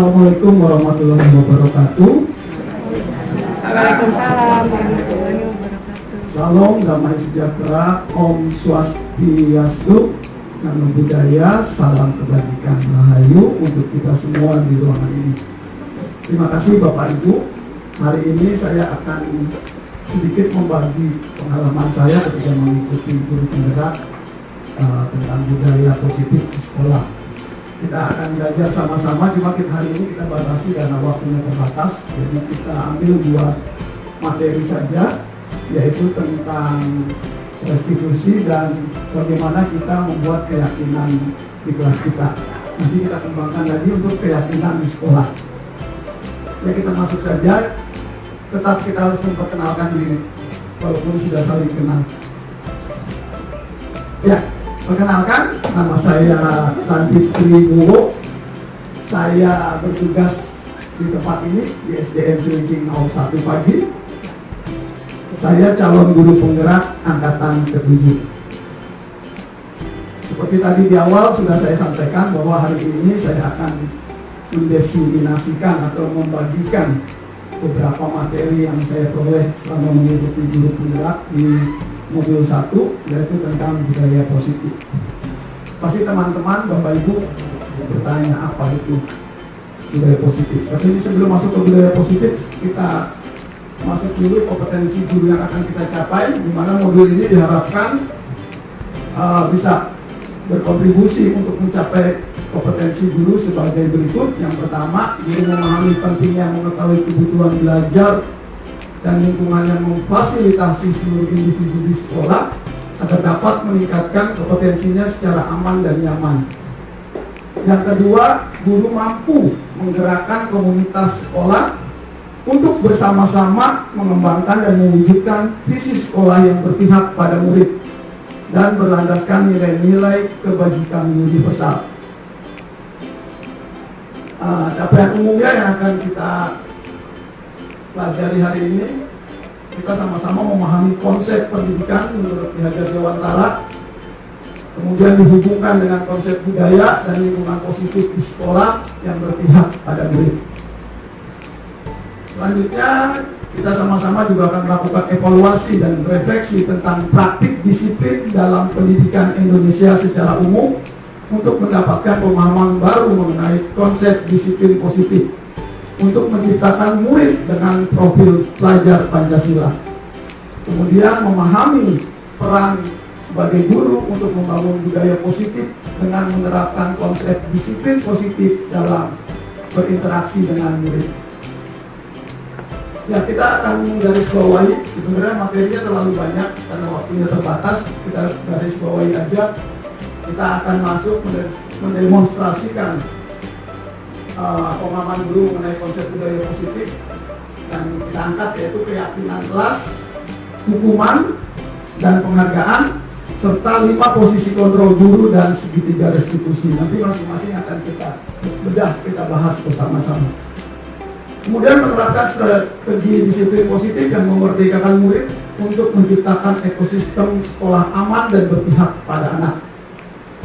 Assalamualaikum warahmatullahi wabarakatuh. Waalaikumsalam warahmatullahi wabarakatuh. Salam damai sejahtera, Om Swastiastu, Namo Buddhaya, salam kebajikan rahayu untuk kita semua di ruangan ini. Terima kasih Bapak Ibu. Hari ini saya akan sedikit membagi pengalaman saya ketika mengikuti guru penggerak tentang budaya positif di sekolah. Kita akan belajar sama-sama, cuma hari ini kita batasi karena waktunya terbatas. Jadi kita ambil 2 materi saja, yaitu tentang restitusi dan bagaimana kita membuat keyakinan di kelas kita. Nanti kita kembangkan lagi untuk keyakinan di sekolah. Ya, kita masuk saja. Tetap kita harus memperkenalkan diri, walaupun sudah saling kenal. Ya, perkenalkan, nama saya Randy Tribowo. Saya bertugas di tempat ini di SDN Cilincing 01 pagi. Saya calon guru penggerak angkatan ke-7. Seperti tadi di awal sudah saya sampaikan bahwa hari ini saya akan mendefinisikan atau membagikan beberapa materi yang saya peroleh selama mengikuti guru penggerak di modul 1, yaitu tentang budaya positif. Pasti teman-teman, Bapak Ibu bertanya apa itu budaya positif. Tapi ini sebelum masuk ke budaya positif, kita masuk dulu kompetensi guru yang akan kita capai, di mana modul ini diharapkan bisa berkontribusi untuk mencapai kompetensi guru sebagai berikut. Yang pertama, guru memahami pentingnya mengetahui kebutuhan belajar dan lingkungan yang memfasilitasi seluruh individu di sekolah agar dapat meningkatkan kompetensinya secara aman dan nyaman. Yang kedua, guru mampu menggerakkan komunitas sekolah untuk bersama-sama mengembangkan dan mewujudkan visi sekolah yang berpihak pada murid dan berlandaskan nilai-nilai kebajikan universal. Capaian umumnya yang akan kita pelajari hari ini, kita sama-sama memahami konsep pendidikan menurut Ki Hajar Dewantara, kemudian dihubungkan dengan konsep budaya dan lingkungan positif di sekolah yang berpihak pada murid. Selanjutnya, kita sama-sama juga akan melakukan evaluasi dan refleksi tentang praktik disiplin dalam pendidikan Indonesia secara umum untuk mendapatkan pemahaman baru mengenai konsep disiplin positif untuk menciptakan murid dengan profil pelajar Pancasila. Kemudian memahami peran sebagai guru untuk membangun budaya positif dengan menerapkan konsep disiplin positif dalam berinteraksi dengan murid. Ya, kita akan menggarisbawahi, sebenarnya materinya terlalu banyak karena waktunya terbatas, kita garisbawahi aja. Kita akan masuk mendemonstrasikan pemahaman guru mengenai konsep budaya positif yang kita angkat, yaitu keyakinan kelas, hukuman, dan penghargaan, serta 5 posisi kontrol guru dan segitiga restitusi. Nanti masing-masing akan kita bedah, kita bahas bersama-sama. Kemudian menerapkan strategi disiplin positif yang memerdekakan murid untuk menciptakan ekosistem sekolah aman dan berpihak pada anak.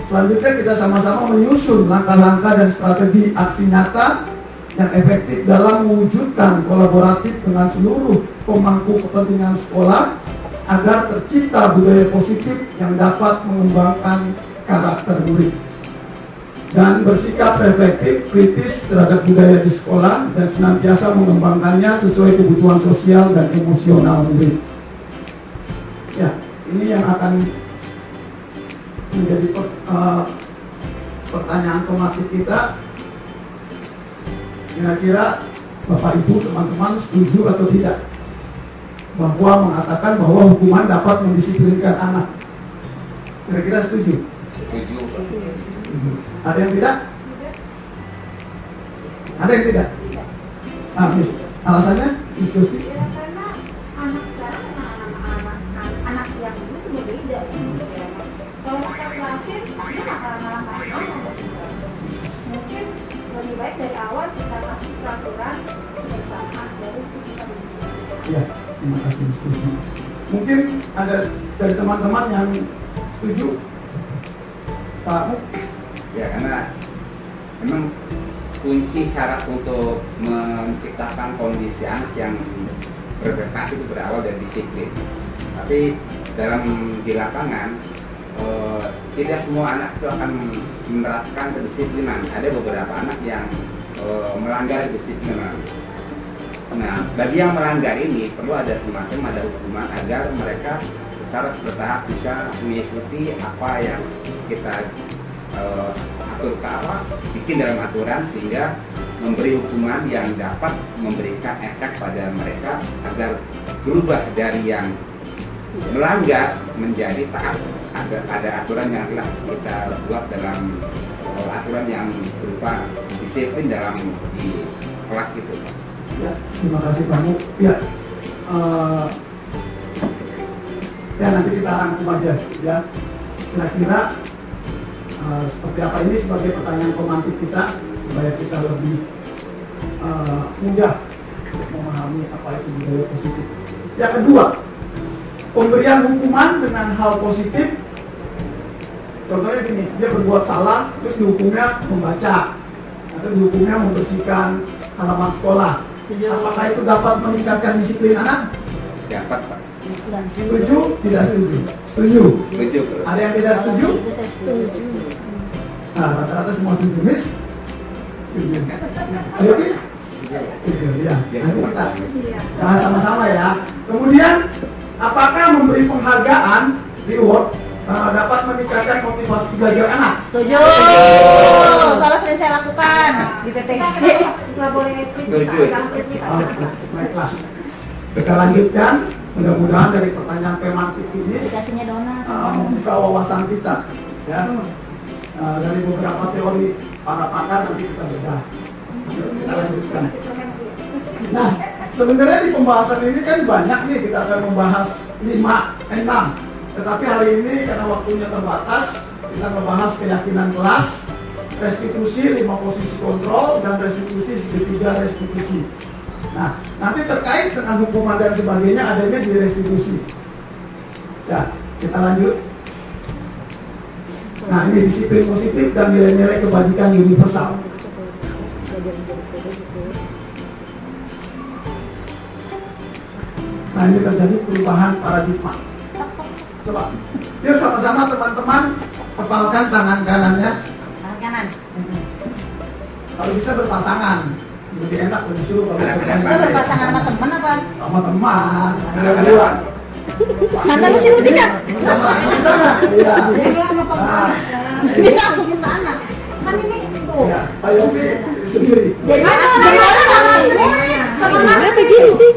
Selanjutnya kita sama-sama menyusun langkah-langkah dan strategi aksi nyata yang efektif dalam mewujudkan kolaboratif dengan seluruh pemangku kepentingan sekolah agar tercipta budaya positif yang dapat mengembangkan karakter murid dan bersikap reflektif kritis terhadap budaya di sekolah dan senantiasa mengembangkannya sesuai kebutuhan sosial dan emosional murid. Ya, ini yang akan menjadi pertanyaan pematik kita. Kira-kira Bapak Ibu teman-teman setuju atau tidak bahwa mengatakan bahwa hukuman dapat mendisiplinkan anak? Kira-kira setuju? Setuju. Ada yang tidak? Ada yang tidak? Miss, alasannya Miss Gusti? Ya, karena anak sekarang memang anak yang dulu itu berbeda. Kalau kita kelasin, dia malah mungkin lebih baik dari awal kita kasih peraturan bersama, baru itu bisa berdiskusi. Ya, terima kasih setuju. Mungkin ada dari teman-teman yang setuju, Pak? Ya, karena memang kunci syarat untuk menciptakan kondisi anak yang berprestasi itu berawal dari disiplin. Tapi di lapangan tidak semua anak itu akan menerapkan kedisiplinan. Ada beberapa anak yang melanggar disiplinan. Nah, bagi yang melanggar ini perlu ada hukuman agar mereka secara bertahap bisa mengikuti apa yang kita bikin dalam aturan, sehingga memberi hukuman yang dapat memberikan efek pada mereka agar berubah dari yang melanggar menjadi taat agar ada aturan yang telah kita buat dalam aturan yang berupa disiplin dalam di kelas gitu. Ya, terima kasih Pak Mu. Ya, ya nanti kita rangkum aja ya. Kira-kira seperti apa ini sebagai pertanyaan pemantik kita supaya kita lebih mudah untuk memahami apa itu budaya positif. Yang kedua, pemberian hukuman dengan hal positif. Contohnya gini, dia berbuat salah, terus dihukumnya membaca atau dihukumnya membersihkan halaman sekolah. Apakah itu dapat meningkatkan disiplin anak? Dapat, Pak. Setuju? Tidak setuju? Setuju? Setuju. Ada yang tidak setuju? Setuju. Nah, rata-rata semua setuju, Miss? Setuju. Ayo, Ki? Setuju, ya. Nanti kita bahas sama-sama ya. Kemudian, apakah memberi penghargaan, reward, dapat meningkatkan motivasi belajar anak? Setuju. Soalnya sering saya lakukan di PPG. Nggak boleh Setuju. Baiklah. Kita lanjutkan. Mudah-mudahan dari pertanyaan pemantik ini Dikasihnya donat. membuka wawasan kita. Ya. Dari beberapa teori para pakar nanti kita bedah. Kita lanjutkan. Nah, sebenarnya di pembahasan ini kan banyak nih, kita akan membahas 5-6. Tetapi hari ini karena waktunya terbatas, kita membahas keyakinan kelas, restitusi 5 posisi kontrol, dan restitusi segitiga restitusi. Nah, nanti terkait dengan hukuman dan sebagainya adanya di restitusi. Ya, kita lanjut. Nah, ini disiplin positif dan nilai-nilai kebajikan universal. Nah, ini terjadi perubahan paradigma. Coba, yuk sama-sama teman-teman kepalkan tangan kanannya. Tangan kanan. Kalau bisa berpasangan, lebih enak, lebih seru kalau Kita berpasangan sama teman apa? sama teman. Berdua. Anda mesti bertiga. Sama sana. Iya. Nah, Ini langsung ke sana. Kan ini tuh. ya, Pak Yopi sendiri. Jadi sama Mas sih.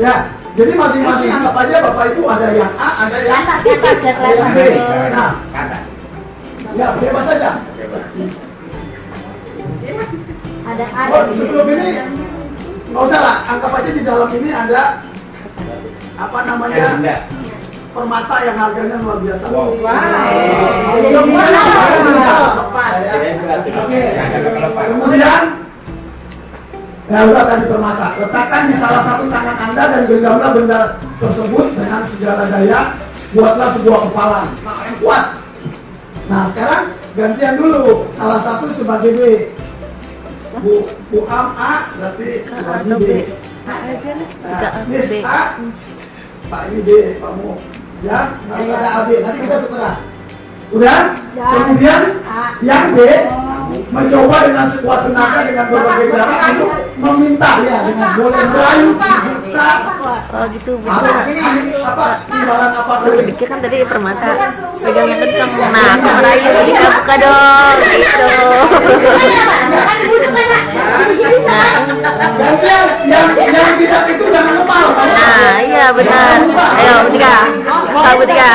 Ya, jadi masing-masing anggap aja Bapak Ibu ada yang A, ada yang Atas, atas, dan yang B. kelihatan. Nah, ya bebas saja. Ada Oh, di sebelum ini nggak usah lah, anggap aja di dalam ini ada apa namanya permata yang harganya luar biasa. Wow. Jadi gimana? Oke, kemudian ya udah tadi permata, letakkan di salah satu tangan Anda dan genggamlah benda tersebut dengan segala daya, buatlah sebuah kepalan. Nah, yang kuat. Nah, sekarang gantian dulu, salah satu sebagai B. Bu Am A, berarti Haji B. Nah, Miss A, Pak ini B, kamu. Ya, harus ada AB, nanti kita tukeran. Udah? Kemudian yang B mencoba dengan sekuat tenaga dengan berbagai cara untuk meminta ya, dengan boleh merayu kita. Oh gitu, Bu. Ini apa? Imbalan apa? Dikit kan tadi permata pegangnya kenceng. Nah, aku merayu buka dong gitu. Gantian yang tidak itu jangan kepal. Nah, iya benar. Ayo, bertiga. Satu, bertiga.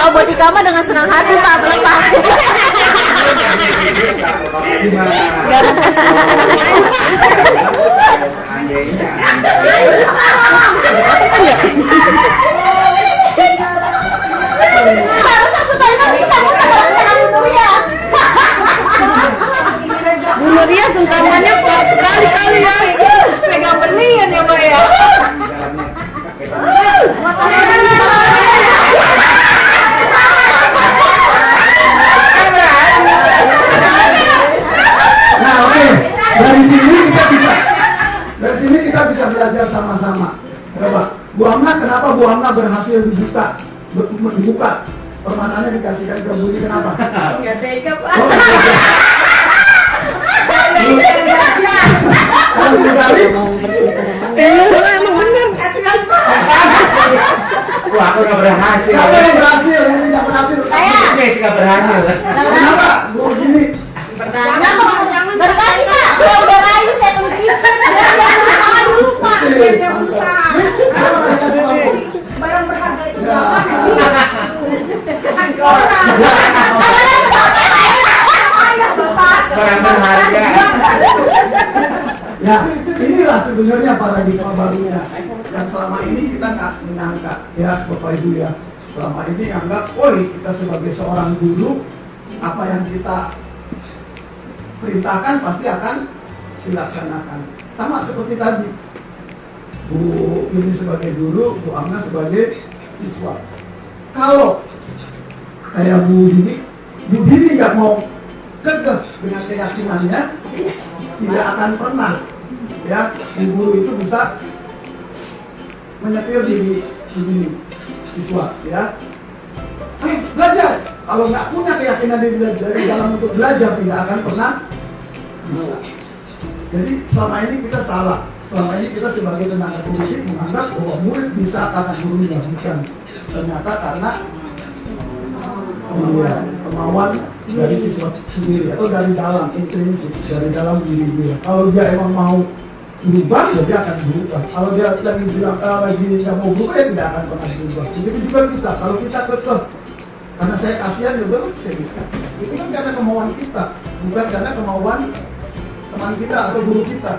Oh, buat Ika mah dengan senang hati Pak, melepas. gimana? Seandainya Seharusnya aku tahu kan bisa mudah kalau kita dulu ya. Bu Nuria genggamannya kuat sekali ya. Pegang berlian ya Mbak ya. Nah, oke. Dari sini kita bisa belajar sama-sama. Coba, Bu Amna, kenapa Bu Amna berhasil dibuka? Permatanya dikasihkan ke Budi, kenapa? Enggak tega, Pak. Oh, kalau Bu Sari, Emang bener. wah, aku nggak berhasil. siapa yang berhasil, yang tidak berhasil? Saya. Oke, nggak berhasil. Kenapa? Bu gini, Berkasih Pak, saya udah rayu, saya pelitikan. Jangan usaha dulu Pak, biar usaha. kenapa nggak dikasih lampu? Barang berharga itu Ya. kasih orang. Barang berharga. Ya, inilah sebenarnya paradigma barunya yang selama ini kita nggak menyangka, ya Bapak Ibu ya. Selama ini anggap, woi kita sebagai seorang guru, apa yang kita perintahkan pasti akan dilaksanakan. Sama seperti tadi, Bu ini sebagai guru, Bu Amna sebagai siswa. Kalau kayak Bu Dini nggak mau kekeh dengan keyakinannya, tidak akan pernah ya Bu guru itu bisa menyetir diri siswa ya. Belajar. Kalau nggak punya keyakinan dari dalam untuk belajar, tidak akan pernah bisa. Jadi selama ini kita salah. Selama ini kita sebagai tenaga pendidik menganggap bahwa murid bisa karena gurunya, bukan. Ternyata karena kemauan dari siswa sendiri atau dari dalam intrinsik, dari dalam diri dia. Kalau dia emang mau berubah, ya dia akan berubah. Kalau dia lagi bilang lagi nggak mau berubah, ya tidak akan pernah berubah. Begitu juga kita. Kalau kita kekeh, karena saya kasihan juga, saya gitu. Itu kan karena kemauan kita, bukan karena kemauan teman kita atau guru kita.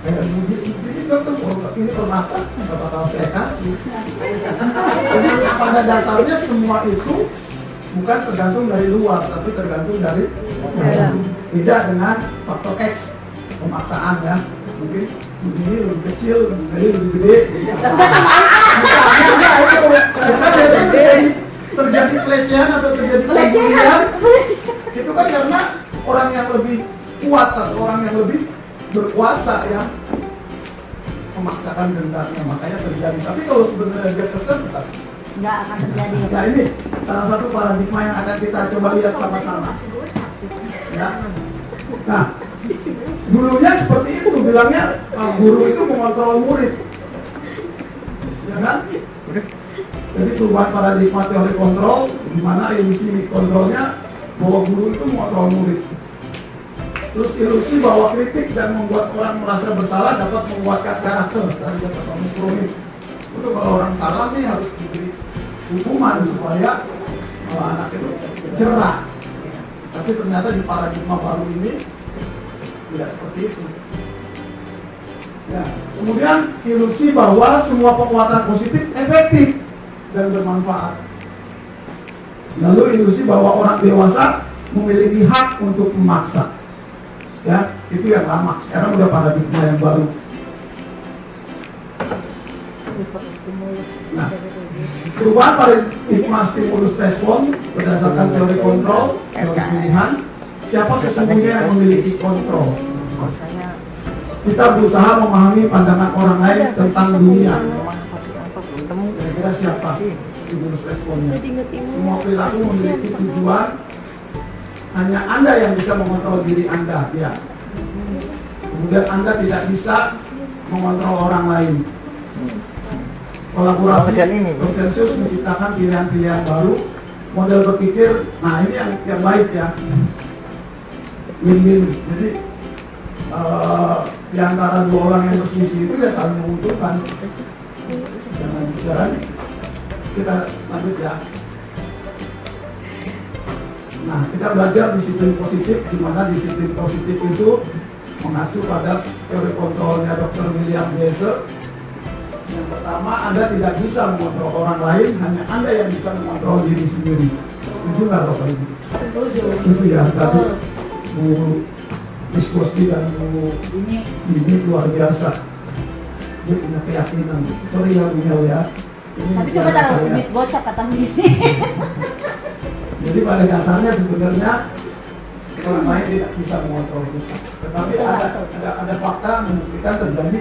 Kayak ini kan ini permata, nggak bakal saya kasih. Jadi pada dasarnya semua itu bukan tergantung dari luar, tapi tergantung dari dalam. Tidak dengan faktor X, pemaksaan ya. Mungkin ini lebih kecil, ini lebih gede. Terjadi pelecehan atau terjadi pembulian, itu kan karena orang yang lebih kuat atau orang yang lebih berkuasa yang memaksakan kehendaknya, makanya terjadi. Tapi kalau sebenarnya dia tertentu, Nggak akan terjadi. ya ini salah satu paradigma yang akan kita coba lihat sama-sama. Ya. Nah, dulunya seperti itu, bilangnya guru itu mengontrol murid, ya kan? Jadi perubahan paradigma teori kontrol, di mana ilusi kontrolnya bahwa guru itu mengontrol murid. Terus ilusi bahwa kritik dan membuat orang merasa bersalah dapat menguatkan karakter dan dapat memperoleh. Itu kalau orang salah nih harus diberi hukuman supaya anak itu cerah. Tapi ternyata di paradigma baru ini tidak seperti itu. Ya. Kemudian ilusi bahwa semua penguatan positif efektif dan bermanfaat. Lalu ilusi bahwa orang dewasa memiliki hak untuk memaksa. Ya, itu yang lama. Sekarang udah paradigma yang baru. Nah, perubahan paradigma stimulus respon berdasarkan teori kontrol, teori pilihan. Siapa sesungguhnya yang memiliki kontrol? Kita berusaha memahami pandangan orang lain tentang dunia. Kira-kira siapa stimulus responnya? Semua perilaku memiliki tujuan. Hanya Anda yang bisa mengontrol diri Anda, ya. Kemudian Anda tidak bisa mengontrol orang lain. Kolaborasi, konsensus menciptakan pilihan-pilihan baru, model berpikir. Nah ini yang baik ya, win-win. Jadi di antara dua orang yang berselisih itu ya saling menguntungkan. Jangan bicara. Kita lanjut ya. Nah, kita belajar disiplin positif, di mana disiplin positif itu mengacu pada teori kontrolnya Dr. William Glasser. Yang pertama, Anda tidak bisa mengontrol orang lain, hanya Anda yang bisa mengontrol diri sendiri. Setuju nggak Bapak Ibu? Setuju ya. Tadi Bu diskusi dan Bu ini luar biasa. Dia punya keyakinan. Sorry ya Bu Mel ya. Ini Tapi coba biasa taruh ya. duit gocap kata di Jadi pada dasarnya sebenarnya orang lain tidak bisa mengontrol kita. Tetapi ada fakta membuktikan terjadi.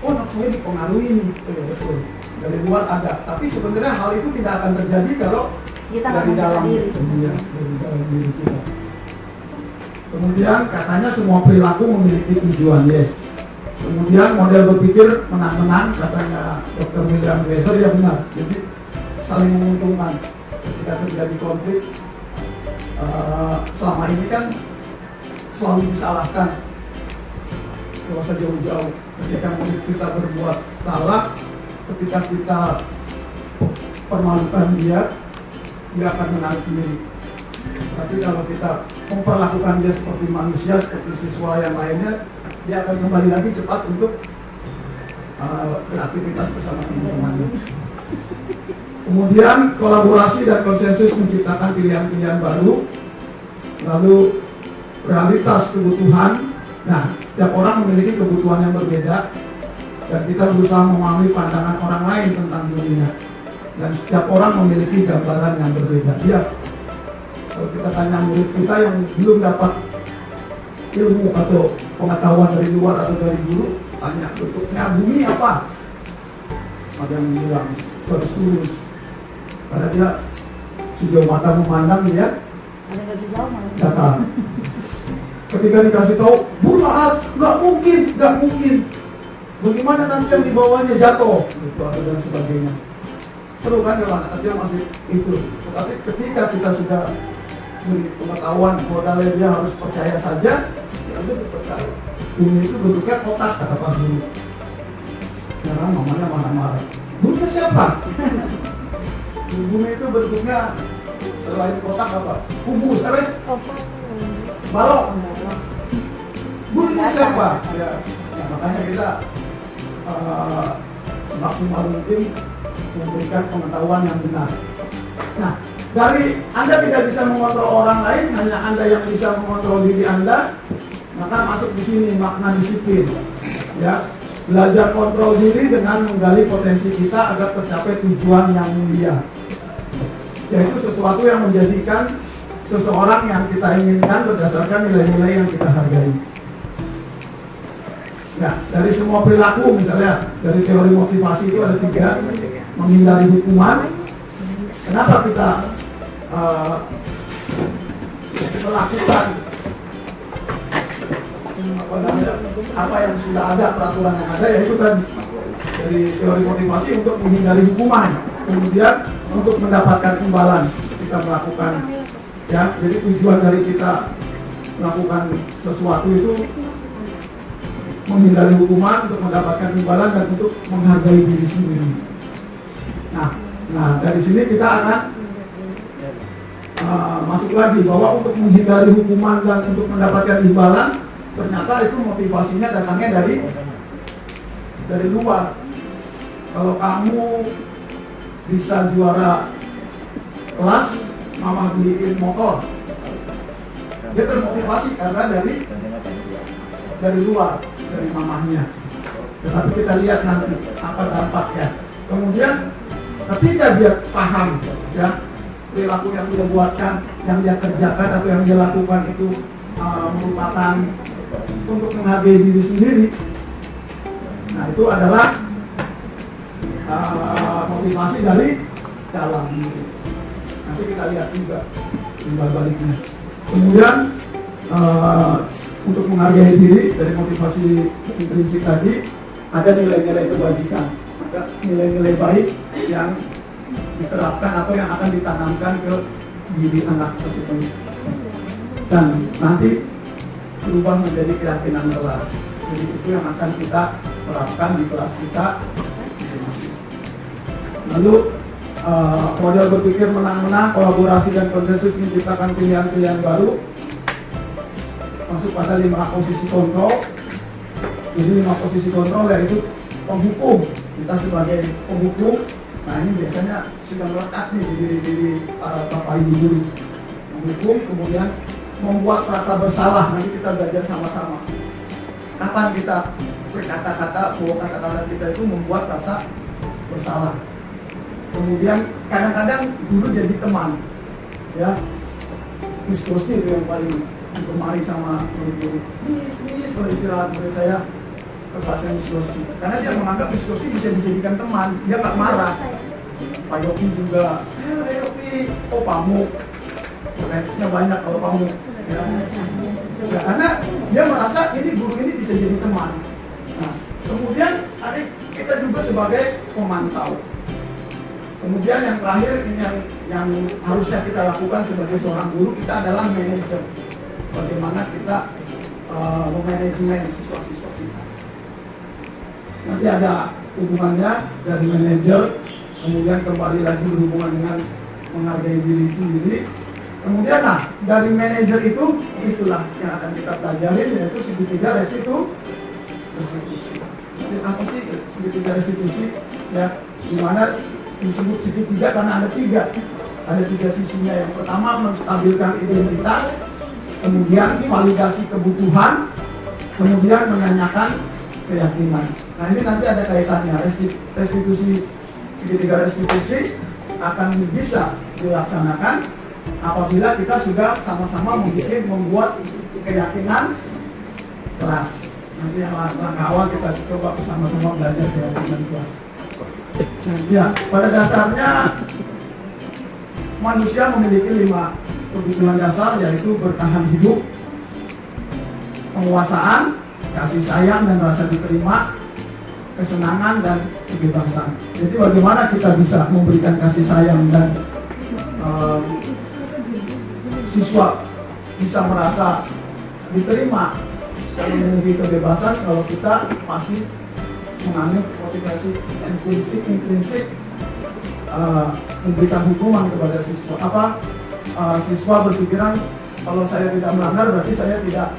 Oh, anak saya dipengaruhi nih. Betul. Dari luar ada. Tapi sebenarnya hal itu tidak akan terjadi kalau Kita nggak dari dalam diri. iya, dari dalam diri kita. Kemudian katanya semua perilaku memiliki tujuan, yes. Kemudian model berpikir menang-menang, katanya Dr. William Glasser, ya benar. Jadi saling menguntungkan ketika terjadi konflik. Selama ini kan selalu disalahkan, tidak usah jauh-jauh. Ketika murid kita berbuat salah, ketika kita permalukan dia akan menarik diri. Tapi kalau kita memperlakukan dia seperti manusia, seperti siswa yang lainnya, dia akan kembali lagi cepat untuk beraktivitas bersama teman-temannya. Kemudian kolaborasi dan konsensus menciptakan pilihan-pilihan baru. Lalu realitas kebutuhan. Nah, setiap orang memiliki kebutuhan yang berbeda, dan kita berusaha memahami pandangan orang lain tentang dunia. Dan setiap orang memiliki gambaran yang berbeda. Dia, kalau kita tanya murid kita yang belum dapat ilmu atau pengetahuan dari luar atau dari guru, tanya bentuknya bumi apa? Ada yang bilang garis lurus, karena dia sejauh mata memandang dia Ada nggak bisa jauh malah. datar. Ketika dikasih tahu bulat, nggak mungkin. Bagaimana nanti yang di bawahnya jatuh? Itu dan sebagainya. Seru kan kalau anak kecil masih itu. Tetapi ketika kita sudah memiliki pengetahuan modalnya dia harus percaya saja, ya udah dipercaya. Bumi itu bentuknya kotak, kata Pak Guru. Ya kan, mamanya marah-marah. Gurunya siapa? Bumi itu bentuknya selain kotak apa? Kubus, apa? Balok. Gurunya siapa? Ya, makanya kita semaksimal mungkin memberikan pengetahuan yang benar. Nah, dari Anda tidak bisa mengontrol orang lain, hanya Anda yang bisa mengontrol diri Anda, maka masuk di sini makna disiplin. Ya, belajar kontrol diri dengan menggali potensi kita agar tercapai tujuan yang mulia. Yaitu sesuatu yang menjadikan seseorang yang kita inginkan berdasarkan nilai-nilai yang kita hargai. Ya, dari semua perilaku, misalnya dari teori motivasi itu ada 3, menghindari hukuman. Kenapa kita melakukan apa yang sudah ada, peraturan yang ada, yaitu tadi dari teori motivasi untuk menghindari hukuman, kemudian untuk mendapatkan imbalan kita melakukan, ya. Jadi tujuan dari kita melakukan sesuatu itu menghindari hukuman, untuk mendapatkan imbalan, dan untuk menghargai diri sendiri. Nah dari sini kita akan masuk lagi bahwa untuk menghindari hukuman dan untuk mendapatkan imbalan, ternyata itu motivasinya datangnya dari luar. Kalau kamu bisa juara kelas, mama beliin motor, dia termotivasi karena dari luar, dari mamahnya. Tetapi kita lihat nanti apa dampaknya. Kemudian ketika dia paham, ya, perilaku yang dia buatkan, yang dia kerjakan atau yang dia lakukan itu merupakan untuk menghargai diri sendiri, nah itu adalah motivasi dari dalam diri. Nanti kita lihat juga timbal baliknya. Kemudian untuk menghargai diri, dari motivasi intrinsik tadi ada nilai-nilai kebajikan, ada nilai-nilai baik yang diterapkan atau yang akan ditanamkan ke diri anak tersebut, dan nanti berubah menjadi keyakinan kelas. Jadi itu yang akan kita terapkan di kelas kita masing-masing. Lalu model berpikir menang-menang, kolaborasi dan konsensus menciptakan pilihan-pilihan baru. Masuk pada 5 posisi kontrol. Jadi 5 posisi kontrol yaitu penghukum. Kita sebagai penghukum, nah ini biasanya sudah melekat nih di diri para bapak ibu guru. Menghukum, kemudian membuat rasa bersalah. Nanti kita belajar sama-sama. Kapan kita berkata-kata bahwa kata-kata kita itu membuat rasa bersalah. Kemudian kadang-kadang guru jadi teman, ya. Diskusi itu yang paling digemari sama murid-murid. Mis, kalau istirahat murid saya ke kelasnya diskusi. Karena dia menganggap diskusi bisa dijadikan teman, dia nggak marah. Pak Yopi juga, Pak Yopi, oh pamuk, fansnya banyak kalau pamuk. Ya. Ya, karena dia merasa ini guru ini bisa jadi teman. Nah, kemudian kita juga sebagai pemantau. Kemudian yang terakhir ini yang harusnya kita lakukan sebagai seorang guru, kita adalah manajer. Bagaimana kita memanajemen siswa-siswa kita. Nanti ada hubungannya dari manajer, kemudian kembali lagi berhubungan dengan menghargai diri sendiri. Kemudian dari manajer itulah yang akan kita pelajari, yaitu segitiga restitusi. Jadi apa sih segitiga restitusi? Ya, dimana disebut segitiga karena ada tiga sisinya. Yang pertama menstabilkan identitas, kemudian validasi kebutuhan, kemudian menanyakan keyakinan. Nah ini nanti ada kaitannya. Restitusi, segitiga restitusi akan bisa dilaksanakan apabila kita sudah sama-sama membuat keyakinan kelas. Nanti yang langkah awal kita coba bersama-sama belajar keyakinan kelas. Ya, pada dasarnya manusia memiliki 5 kebutuhan dasar, yaitu bertahan hidup, penguasaan, kasih sayang dan rasa diterima, kesenangan dan kebebasan. Jadi bagaimana kita bisa memberikan kasih sayang dan siswa bisa merasa diterima dan memiliki kebebasan kalau kita masih menganut motivasi intrinsik memberikan hukuman kepada siswa. Siswa berpikiran kalau saya tidak melanggar berarti saya tidak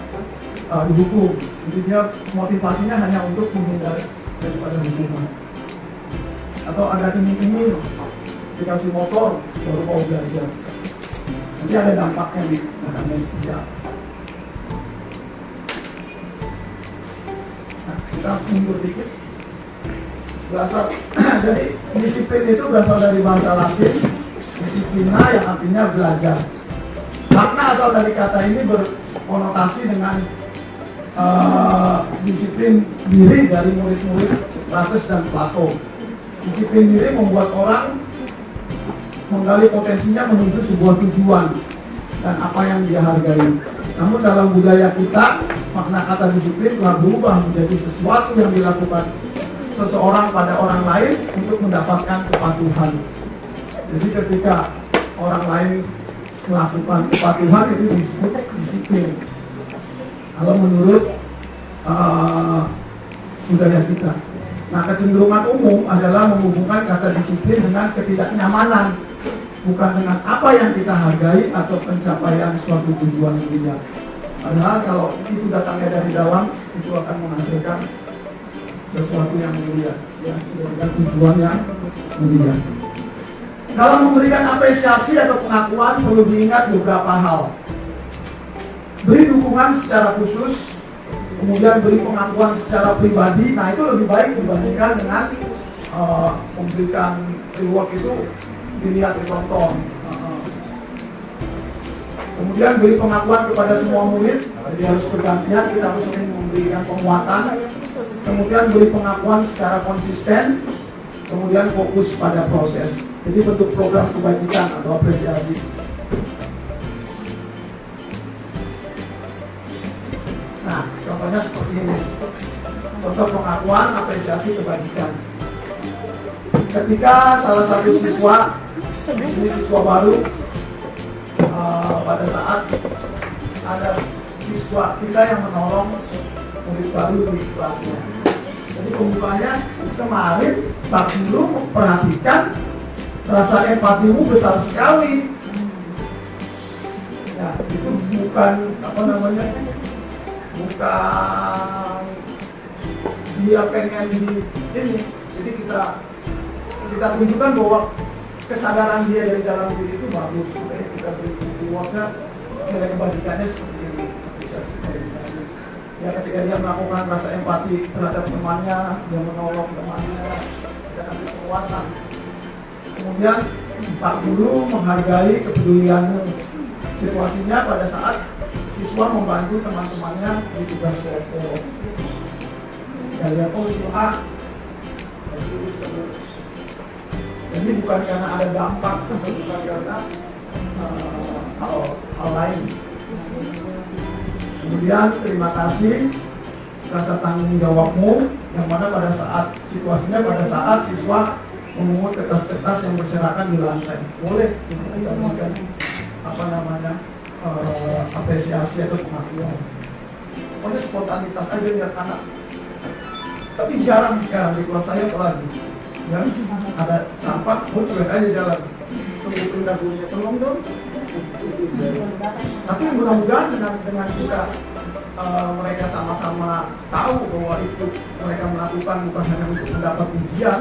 dihukum. Jadi dia motivasinya hanya untuk menghindar daripada hukuman. Atau ada iming-iming dikasih motor baru mau belajar. Nanti ada dampaknya nih, dampaknya seperti apa. Nah, kita mundur dikit. Jadi disiplin itu berasal dari bahasa Latin disiplina, yang artinya belajar. Makna asal dari kata ini berkonotasi dengan disiplin diri dari murid-murid Socrates dan Plato. Disiplin diri membuat orang menggali potensinya menuju sebuah tujuan dan apa yang dia hargai. Namun dalam budaya kita, makna kata disiplin telah berubah menjadi sesuatu yang dilakukan seseorang pada orang lain untuk mendapatkan kepatuhan. Jadi ketika orang lain melakukan kepatuhan itu disebut disiplin. Kalau menurut budaya kita. Nah, kecenderungan umum adalah menghubungkan kata disiplin dengan ketidaknyamanan, bukan dengan apa yang kita hargai atau pencapaian suatu tujuan mulia. Padahal kalau itu datangnya dari dalam, itu akan menghasilkan sesuatu yang mulia, ya, dengan tujuan yang mulia. Dalam memberikan apresiasi atau pengakuan perlu diingat beberapa hal. Beri dukungan secara khusus, kemudian beri pengakuan secara pribadi. Nah itu lebih baik dibandingkan dengan memberikan reward itu dilihat ditonton. Kemudian beri pengakuan kepada semua murid, jadi harus bergantian, kita harus sering memberikan penguatan. Kemudian beri pengakuan secara konsisten, kemudian fokus pada proses. Jadi bentuk program kebajikan atau apresiasi. Nah, contohnya seperti ini. Contoh pengakuan apresiasi kebajikan. Ketika salah satu siswa, ini siswa baru, pada saat ada siswa kita yang menolong murid baru di kelasnya. Jadi pembukanya kemarin Pak Guru memperhatikan rasa empatimu besar sekali. Ya, itu bukan apa namanya, bukan dia pengen di ini. Jadi kita tunjukkan bahwa kesadaran dia dari dalam diri itu bagus. Supaya kita beri rewardnya, nilai kebajikannya seperti ini. Bisa seperti ini. Ya, ketika dia melakukan rasa empati terhadap temannya, dia menolong temannya, kita kasih penguatan. Kemudian 40 menghargai kepedulianmu. Situasinya pada saat siswa membantu teman-temannya di tugas kelompok. Ya lihat usaha. Jadi bukan karena ada dampak atau bukan karena hal lain. Kemudian terima kasih rasa tanggung jawabmu, yang mana pada saat situasinya pada saat siswa memungut kertas-kertas yang berserakan di lantai. Boleh kita berikan apa namanya apresiasi atau pengakuan. Pokoknya spontanitas aja lihat anak. Tapi jarang sekarang di kelas saya apalagi. Ya, ada sampah, cuek aja jalan. Tunggu pendahulunya, tolong dong. Tapi mudah-mudahan dengan kita mereka sama-sama tahu bahwa itu mereka melakukan bukan hanya untuk mendapat ujian,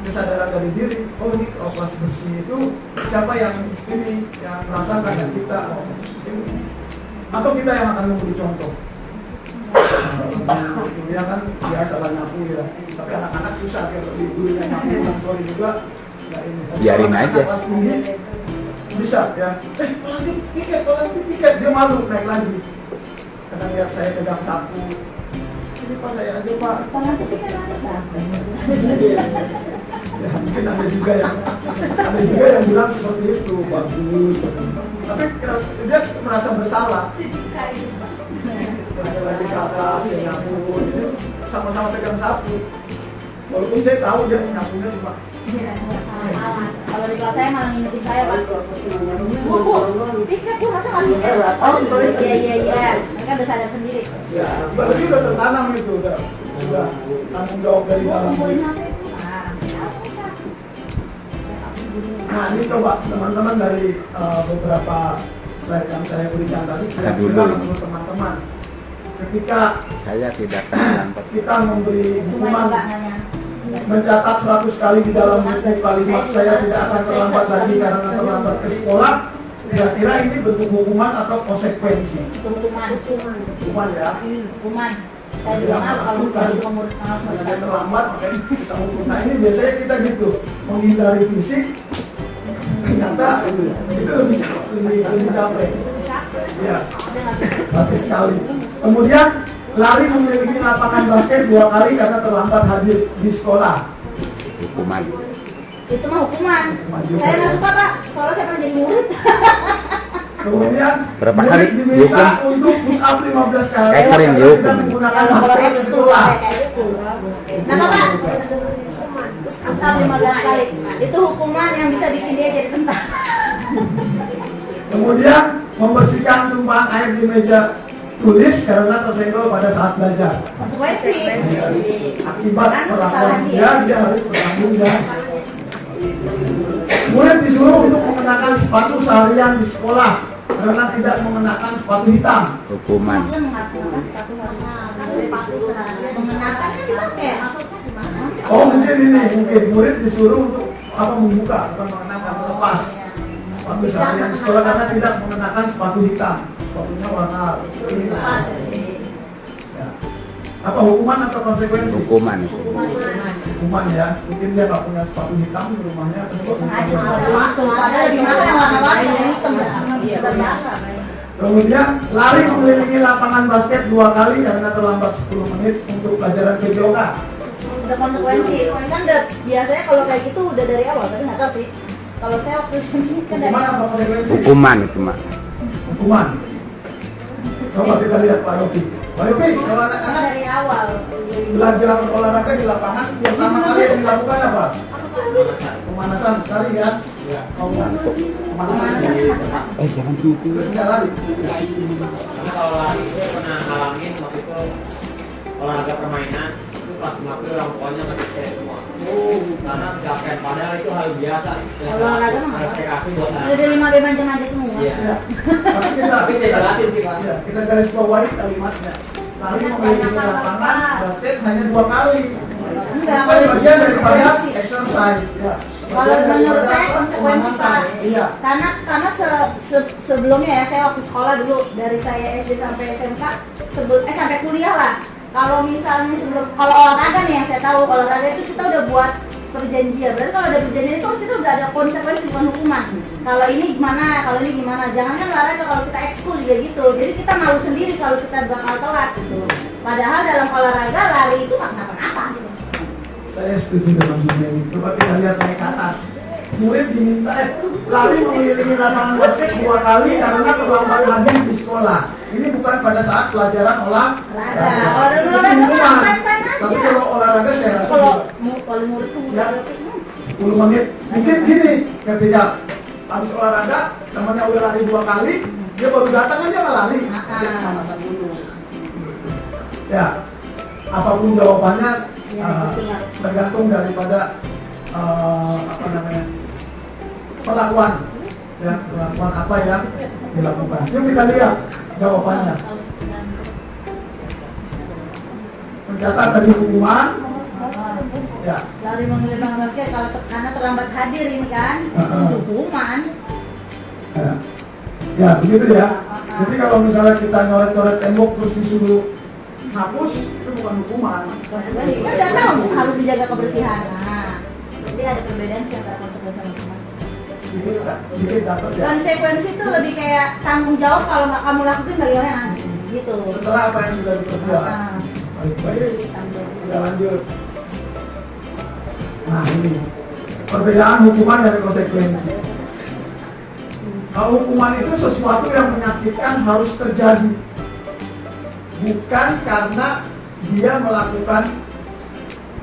kesadaran dari diri. Oh, ini kalau kelas bersih itu siapa yang ini yang merasakan dan kita, atau kita yang akan memberi contoh. Dia kan biasa lah nyapu ya, tapi anak-anak susah kalau gurunya nyapu dan sorry juga. Biarin aja. Kelas tinggi bisa ya. Kalau tiket dia malu naik lagi. Kadang lihat saya pegang sapu. Ini pas saya aja pak. Tangan itu kan ada. Ya, mungkin ada juga yang bilang seperti itu, bagus. Tapi dia merasa bersalah. Lagi kakak, dia nyapu, sama-sama pegang sapu. Walaupun saya tahu dia nyapunya cuma. Kalau di kelas saya malah ngingetin saya pak. Bu, tiket bu masa nggak tiket? Oh iya. Mereka udah sadar sendiri. Ya, berarti udah tertanam itu, sudah tanggung jawab dari dalam diri. Nah ini coba teman-teman dari beberapa slide yang saya berikan tadi, kira-kira menurut teman-teman, ketika Saya tidak terlambat. kita memberi Cuma hukuman juga nanya. mencatat 100 kali di dalam buku kalimat saya tidak akan terlambat lagi karena terlambat ke sekolah, kira-kira ini bentuk hukuman atau konsekuensi? Hukuman ya. Hukuman. Saya juga malu kalau misalnya umur Karena saya terlambat makanya kita hukum. Nah ini biasanya kita gitu, menghindari fisik, ternyata itu lebih capek. Ya, 100 kali. Kemudian lari memiliki lapangan basket 2 kali karena terlambat hadir di sekolah. Hukuman. itu mah hukuman. juga Saya nggak ya. suka pak, soalnya saya pernah jadi murid. Kemudian Berapa murid kali diminta dihukum? untuk push up 15 kali. Kayak sering karena dihukum tidak ini. menggunakan Kalau masker kalau di itu sekolah. kayak gitu. Nama pak, pusat 15 kali. Itu hukuman yang bisa bikin dia jadi tentara. Kemudian membersihkan tumpahan air di meja tulis karena tersenggol pada saat belajar. Konsekuensi. Akibat Kan perlakuan kesalahan dia harus bertanggung jawab. Murid disuruh untuk mengenakan sepatu seharian di sekolah karena tidak mengenakan sepatu hitam. Hukuman. Maksudnya mengenakan sepatu mengenakan kan dipakai. Maksudnya gimana? Oh mungkin murid disuruh untuk membuka bukan mengenakan, melepas sepatu seharian di sekolah karena tidak mengenakan sepatu hitam. Sepatunya warna ini. Ya. Apa hukuman atau konsekuensi? Hukuman itu. Hukuman ya, mungkin dia nggak punya sepatu hitam di rumahnya atau sepatu Sengaja hitam. sepatu. Padahal di mana yang warna-warni yang hitam ya. Iya benar. Kemudian lari mengelilingi lapangan basket 2 kali karena terlambat 10 menit untuk pelajaran PJOK. Udah konsekuensi. Kan udah biasanya kalau kayak gitu udah dari awal, tapi nggak tahu sih. Kalau saya waktu ini kan dari Hukuman apa konsekuensi? Hukuman itu mak. Hukuman. Coba kita lihat Pak Yopi. Pak Yopi, kalau anak-anak dari awal. belajar olahraga di lapangan, yang pertama kali yang dilakukan apa? Pemanasan kali ya? Iya. Pemanasan. Jangan cemeti. Terus nggak lari. Karena kalau lari itu pernah ngalamin waktu itu olahraga permainan pas ngelakuin orang tuanya ngasih saya semua. Karena capek padahal itu hal biasa. Olahraga mah Harus saya kasih buat anak. Udah 5 manja-manja semua. Iya. Ya. Tapi saya jelasin sih Pak. Ya, kita garis bawahi kalimatnya. Lari mengelilingi lapangan, basket hanya 2 kali. Enggak, Itu kalau bagian daripada konsekuensi. exercise. Ya. Kalau Bagian menurut daripada saya konsekuensi pemanasan. Pak. Iya. Karena sebelumnya ya saya waktu sekolah dulu dari saya SD sampai SMK sampai kuliah lah. Kalau misalnya kalau olahraga nih yang saya tahu olahraga itu kita udah buat perjanjian. Berarti kalau ada perjanjian itu kita udah ada konsekuensi bukan hukuman. Kalau ini gimana, jangan kan olahraga kalau kita ekskul juga gitu. Jadi kita malu sendiri kalau kita bakal telat gitu. Padahal dalam olahraga lari itu nggak kenapa-napa. Saya setuju dengan dunia ini. Coba kita lihat naik ke atas. Murid diminta lari mengelilingi lapangan basket 2 kali karena terlambat hadir di sekolah. Ini bukan pada saat pelajaran olahraga. Tapi kalau olahraga saya rasa Kalau murid tuh ya, 10 menit. Mungkin gini, ketika habis olahraga temannya udah lari 2 kali, dia baru datang kan dia nggak lari. Dia pemanasan dulu. Ya, apapun jawabannya tergantung daripada perlakuan apa yang dilakukan. Yuk kita lihat jawabannya. Mencatat tadi hukuman. Ya. Lari mengelilingi basket karena terlambat hadir ini kan hukuman. Ya begitu ya. Jadi kalau misalnya kita nyoret-nyoret tembok terus disuruh hapus, itu bukan hukuman. Kita udah tahu harus menjaga kebersihan. Nah, jadi ada perbedaan sih antara konsekuensi sama hukuman. Dikit dapat ya. Konsekuensi itu lebih kayak tanggung jawab kalau nggak kamu lakuin bagaimana gitu. Setelah apa yang sudah diperbuat. Baik. Kita lanjut. Nah ini perbedaan hukuman dan konsekuensi. Kalau hukuman itu sesuatu yang menyakitkan harus terjadi, bukan karena dia melakukan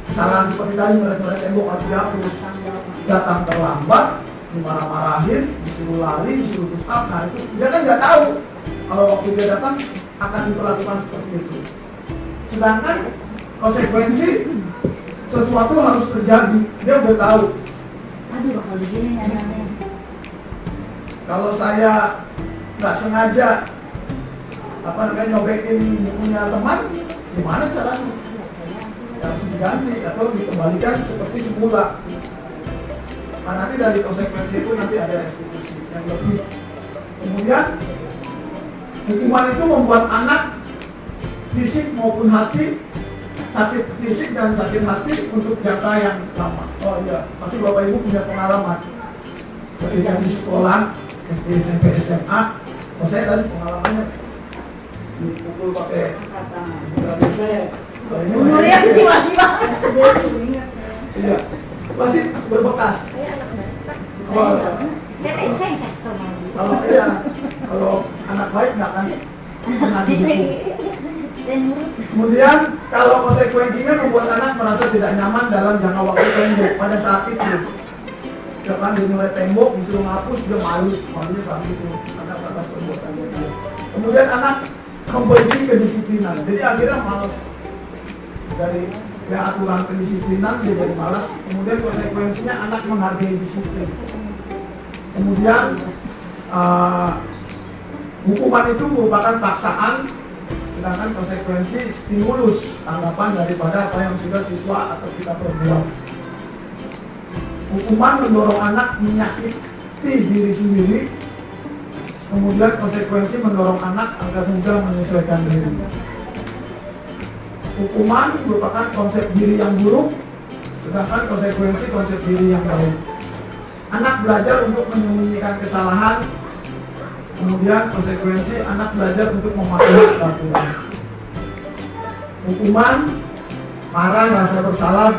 kesalahan seperti tadi nyoret-nyoret tembok atau dihapus, datang terlambat, dimarah-marahin, disuruh lari, disuruh push up. Nah itu dia kan nggak tahu kalau waktu dia datang akan diperlakukan seperti itu. Sedangkan konsekuensi sesuatu harus terjadi, dia udah tahu. Aduh bakal begini anaknya. Kalau saya nggak sengaja nyobekin bukunya teman, gimana caranya? Harus diganti atau dikembalikan seperti semula. Nah, nanti dari konsekuensi itu nanti ada restitusi yang lebih. Kemudian hukuman itu membuat anak fisik maupun hati sakit fisik dan sakit hati untuk jangka yang lama. Oh iya, pasti Bapak Ibu punya pengalaman ketika di sekolah SD, SMP, SMA. Oh saya tadi pengalamannya dipukul pakai ABC. Umurnya kecil lagi banget. Iya, pasti berbekas. Kalau anak baik nggak akan pernah dipukul. Kemudian kalau konsekuensinya membuat anak merasa tidak nyaman dalam jangka waktu pendek pada saat itu. Jangan dinilai tembok, disuruh ngapus, dia malunya saat itu karena atas perbuatannya dia. Kemudian anak membenci kedisiplinan, jadi akhirnya malas dari aturan kedisiplinan dia jadi malas. Kemudian konsekuensinya anak menghargai disiplin. Kemudian hukuman itu merupakan paksaan, sedangkan konsekuensi stimulus tanggapan daripada apa yang sudah siswa atau kita perbuat. Hukuman mendorong anak menyakiti diri sendiri, kemudian konsekuensi mendorong anak agar mudah menyesuaikan diri. Hukuman merupakan konsep diri yang buruk, sedangkan konsekuensi konsep diri yang baik. Anak belajar untuk menyembunyikan kesalahan, kemudian konsekuensi anak belajar untuk mematuhi peraturan. Hukuman marah, rasa bersalah,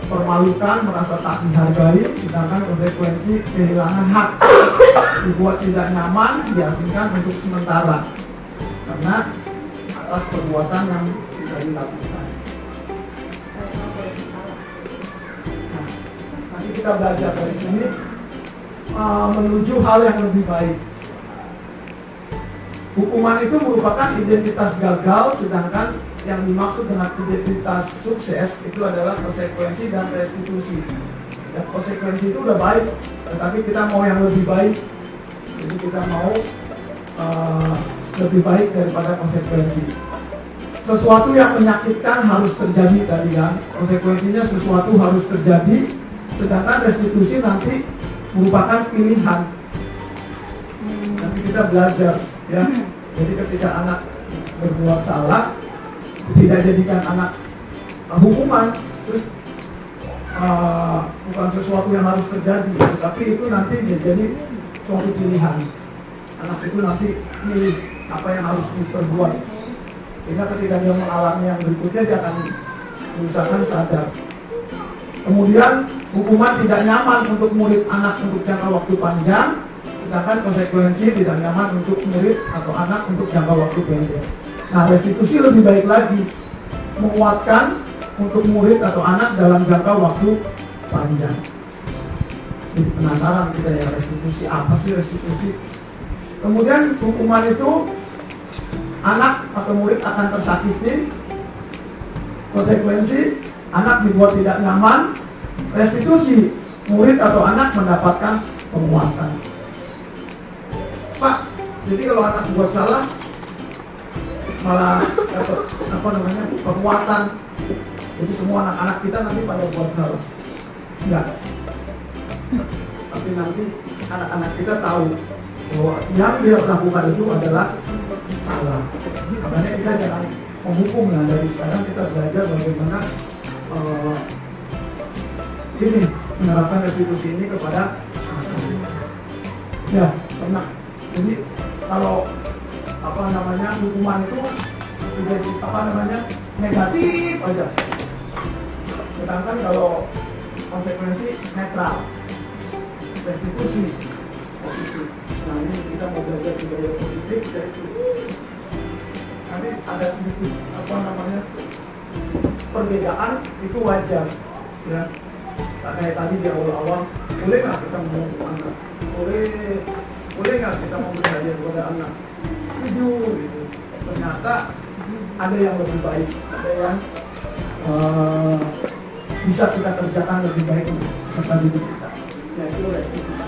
permalukan, merasa tak dihargai, sedangkan konsekuensi kehilangan hak, dibuat tidak nyaman, diasingkan untuk sementara karena atas perbuatan yang tidak dilakukan. Nah, nanti kita belajar dari sini menuju hal yang lebih baik. Hukuman itu merupakan identitas gagal, sedangkan yang dimaksud dengan identitas sukses itu adalah konsekuensi dan restitusi. Ya, konsekuensi itu udah baik, tetapi kita mau yang lebih baik. Jadi kita mau lebih baik daripada konsekuensi. Sesuatu yang menyakitkan harus terjadi tadi kan, konsekuensinya sesuatu harus terjadi, sedangkan restitusi nanti merupakan pilihan. Nanti kita belajar ya. Jadi ketika anak berbuat salah, tidak jadikan anak hukuman, terus bukan sesuatu yang harus terjadi, tapi itu nanti menjadi suatu pilihan. Anak itu nanti milih apa yang harus diperbuat, sehingga ketika dia mengalami yang berikutnya dia akan berusaha sadar. Kemudian hukuman tidak nyaman untuk murid anak untuk jangka waktu panjang, sedangkan konsekuensi tidak nyaman untuk murid atau anak untuk jangka waktu pendek. Nah, restitusi lebih baik lagi, menguatkan untuk murid atau anak dalam jangka waktu panjang. Jadi penasaran kita ya, restitusi apa sih restitusi? Kemudian hukuman itu anak atau murid akan tersakiti, konsekuensi anak dibuat tidak nyaman, restitusi murid atau anak mendapatkan penguatan. Pak, jadi kalau anak buat salah malah dapat penguatan. Jadi semua anak-anak kita nanti pada buat salah. Enggak. Tapi nanti anak-anak kita tahu bahwa yang dia lakukan itu adalah salah. Makanya kita jangan menghukum. Nah, dari sekarang kita belajar bagaimana ini menerapkan restitusi ini kepada anak-anak. Ya, pernah. Jadi kalau hukuman itu menjadi negatif aja. Sedangkan kalau konsekuensi netral, restitusi positif. Nah, ini kita mau belajar budaya positif, yaitu nanti ada sedikit perbedaan itu wajar ya. Kayak tadi di awal-awal, boleh nggak kita menghukum anak? Boleh nggak kita memberi hadiah kepada anak? Setuju gitu. Ternyata ada yang lebih baik, ada yang bisa kita kerjakan lebih baik untuk peserta didik kita, yaitu restitusi.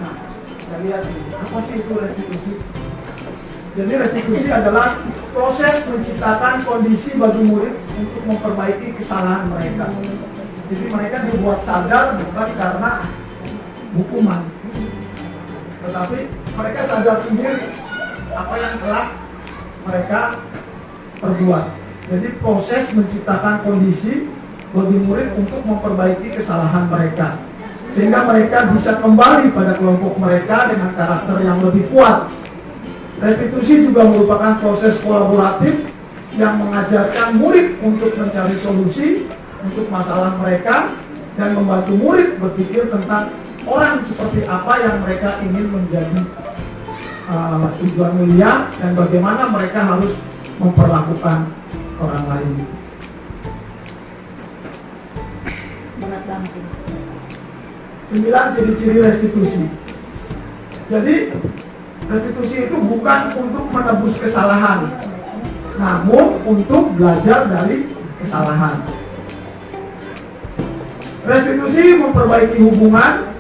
Nah, kita lihat apa sih itu restitusi? Jadi restitusi adalah proses menciptakan kondisi bagi murid untuk memperbaiki kesalahan mereka. Jadi mereka dibuat sadar bukan karena hukuman, tetapi mereka sadar sendiri apa yang telah mereka perbuat. Jadi proses menciptakan kondisi bagi murid untuk memperbaiki kesalahan mereka, sehingga mereka bisa kembali pada kelompok mereka dengan karakter yang lebih kuat. Restitusi juga merupakan proses kolaboratif yang mengajarkan murid untuk mencari solusi untuk masalah mereka dan membantu murid berpikir tentang orang seperti apa yang mereka ingin menjadi tujuan mulia dan bagaimana mereka harus memperlakukan orang lain. Berat banget ini. 9 ciri-ciri restitusi. Jadi restitusi itu bukan untuk menebus kesalahan, namun untuk belajar dari kesalahan. Restitusi memperbaiki hubungan.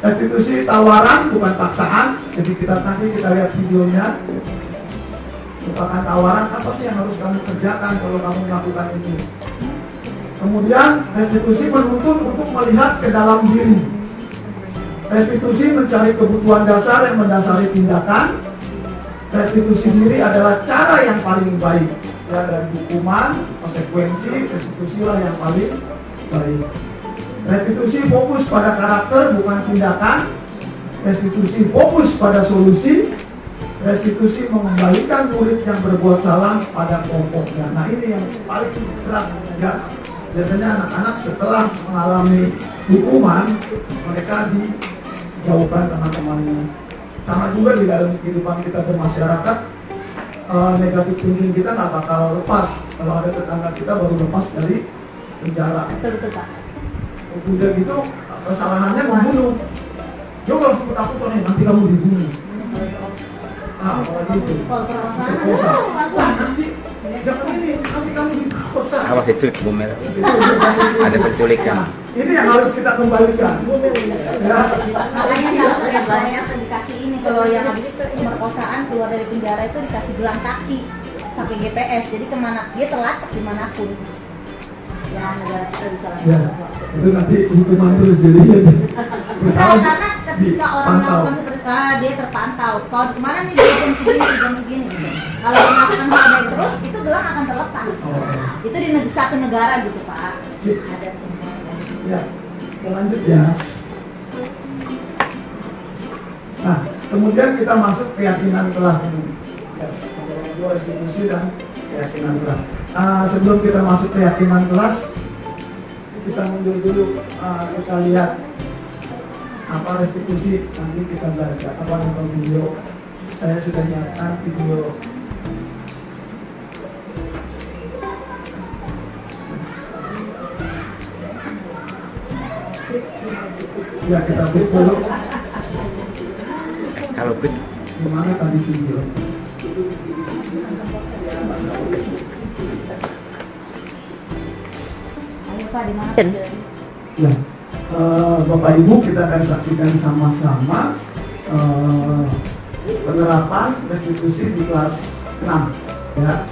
Restitusi tawaran bukan paksaan. Jadi nanti kita lihat videonya. Merupakan tawaran, apa sih yang harus kamu kerjakan kalau kamu melakukan ini. Kemudian restitusi menuntut untuk melihat ke dalam diri. Restitusi mencari kebutuhan dasar yang mendasari tindakan. Restitusi diri adalah cara yang paling baik ya, dari hukuman, konsekuensi, restitusilah yang paling baik. Restitusi fokus pada karakter bukan tindakan. Restitusi fokus pada solusi. Restitusi mengembalikan murid yang berbuat salah pada kelompoknya. Nah, ini yang paling berat ya. Biasanya anak-anak setelah mengalami hukuman, mereka dijauhkan teman-temannya. Sama juga di dalam kehidupan kita bermasyarakat, negatif thinking kita nggak bakal lepas. Kalau ada tetangga kita baru lepas dari penjara. Betul Pak. Udah gitu, kesalahannya membunuh. Dia kalau sebut aku nih, nanti kamu dibunuh. apalagi itu. Kalau permasalahan Perkosa. aduh, Wah, nanti jangan ini, nanti kamu diperkosa. Awas itu bumel. Ada penculikan. Nah, ini yang harus kita kembalikan. Ya, makanya harus ada banyak dikasih ini kalau yang habis pemerkosaan keluar dari penjara itu dikasih gelang kaki pakai GPS, jadi kemana dia terlacak dimanapun ya negara kita bisa ya, lakukan. itu nanti hukuman terus jadinya. Misalnya karena ketika orang dipantau. melakukan itu dia terpantau. Kalau kemana nih di jam segini gitu. Kalau melakukan hal baik terus itu gelang akan terlepas. Itu di satu negara gitu Pak. Sip. Ada Ya, kita lanjut ya. Nah, kemudian kita masuk keyakinan kelas ini. Ya, ada dua institusi dan keyakinan kelas. Sebelum kita masuk keyakinan kelas, kita mundur dulu. Kita lihat apa restitusi. Nanti kita baca apa nonton video. Saya sudah nyiapkan video. Ya, kita break dulu. Kalau break Gimana tadi video? Ayo Pak di mana? Ya, Bapak Ibu kita akan saksikan sama-sama penerapan restitusi di kelas 6 ya.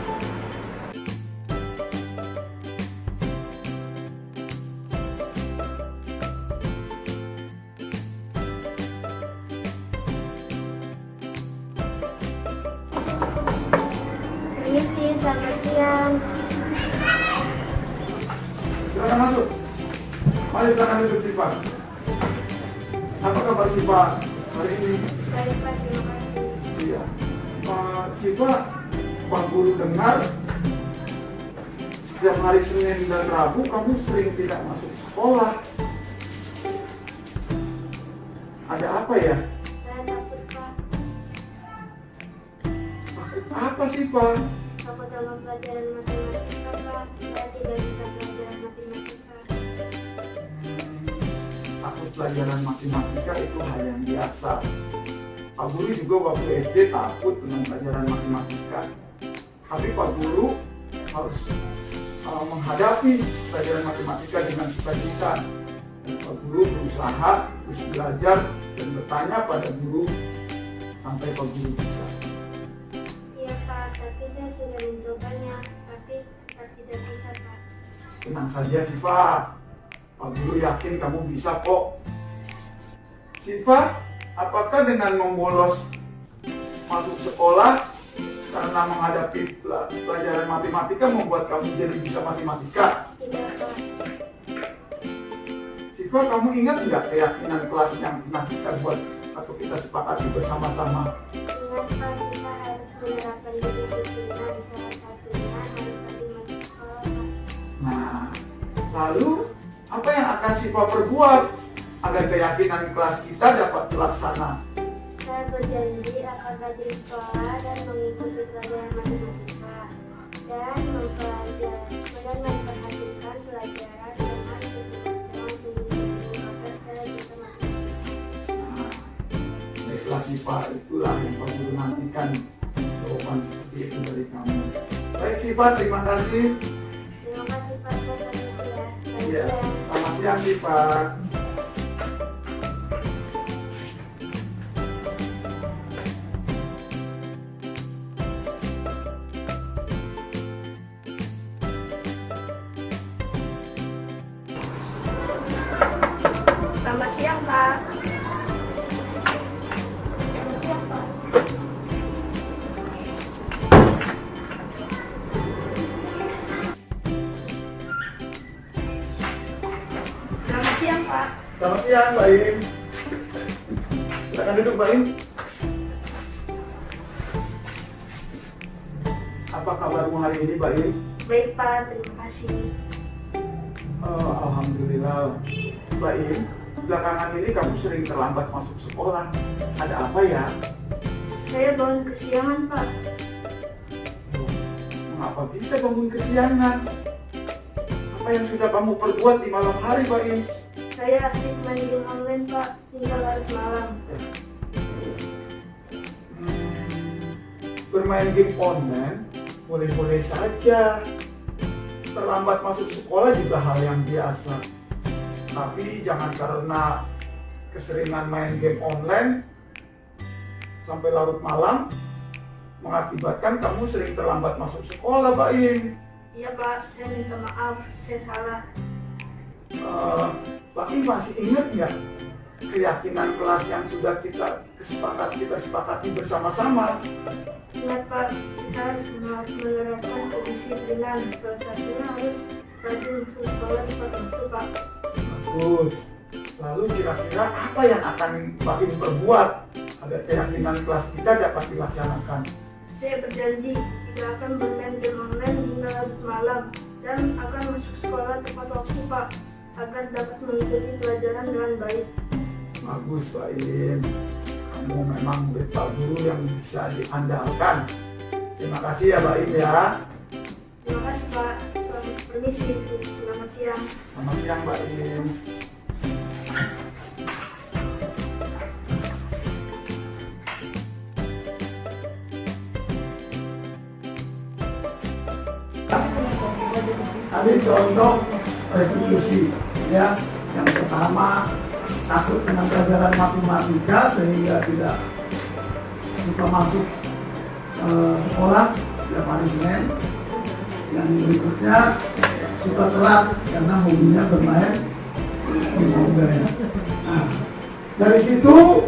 Permisi, selamat siang. Silakan masuk. Mari silakan duduk Sipa. Apa kabar Sipa hari ini? Baik Pak, terima kasih. Iya. Sipa, Pak Guru dengar setiap hari Senin dan Rabu kamu sering tidak masuk sekolah. Ada apa ya? Saya takut Pak, Takut apa sih Pak? takut dalam pelajaran matematika Pak. Saya tidak bisa pelajaran matematika. Takut pelajaran matematika itu hal yang biasa. Pak Guru juga waktu SD takut dengan pelajaran matematika. Tapi Pak Guru harus menghadapi pelajaran matematika dengan sukacita. Dan Pak Guru berusaha terus belajar dan bertanya pada guru sampai Pak Guru bisa. Iya Pak, tapi saya sudah mencobanya, tapi tidak bisa Pak. Tenang saja Siva, Pak Guru yakin kamu bisa kok. Siva, apakah dengan membolos masuk sekolah karena menghadapi pelajaran matematika membuat kamu jadi bisa matematika? Tidak Pak. Siva, kamu ingat nggak keyakinan kelas yang pernah kita buat atau kita sepakati bersama-sama? Ingat Pak, kita harus menerapkan kedisiplinan, salah satunya harus rajin masuk sekolah Pak. Nah, lalu apa yang akan Siva perbuat agar keyakinan kelas kita dapat terlaksana? Saya berjanji akan rajin sekolah dan mengikuti pelajaran matematika dan memperhatikan pelajaran dengan sungguh-sungguh agar saya bisa matematika. Nah, baiklah Siva, itulah yang Pak Guru nantikan jawaban seperti itu dari kamu. Baik Siva, terima kasih. Terima kasih Pak, saya permisi ya. Ya, selamat siang Siva. Selamat siang Pak. Selamat siang Pak. Selamat siang Mbak Im. Silakan duduk Mbak Im. Apa kabarmu hari ini Mbak Im? Baik Pak, terima kasih. Alhamdulillah. Mbak Im, belakangan ini kamu sering terlambat masuk sekolah. Ada apa ya? Saya bangun kesiangan Pak. Mengapa bisa bangun kesiangan? Apa yang sudah kamu perbuat di malam hari Mbak Im? Saya asik main game online Pak, hingga larut malam. bermain game online boleh-boleh saja. Terlambat masuk sekolah juga hal yang biasa. Tapi jangan karena keseringan main game online sampai larut malam mengakibatkan kamu sering terlambat masuk sekolah, Pak Im. Iya Pak, saya minta maaf, saya salah. Pak Im masih ingat nggak keyakinan kelas yang sudah kita sepakati bersama-sama? Ingat Pak, kita harus menerapkan kedisiplinan. Salah satunya harus rajin masuk sekolah tepat waktu Pak. Bagus. Lalu kira-kira apa yang akan Pak Im perbuat agar keyakinan kelas kita dapat dilaksanakan? Saya berjanji tidak akan bermain game online hingga larut malam dan akan masuk sekolah tepat waktu Pak, agar dapat mengikuti pelajaran dengan baik. Bagus, Pak Im. Kamu memang murid Pak Guru yang bisa diandalkan. Terima kasih ya, Pak Im ya. Terima kasih Pak. Selamat permisi. Selamat siang. Selamat siang, Pak Im. Tadi contoh restitusi ya. Yang pertama, takut dengan pelajaran matematika sehingga tidak suka masuk sekolah setiap hari Senin. Yang berikutnya suka telat karena hobinya bermain game online. Nah, dari situ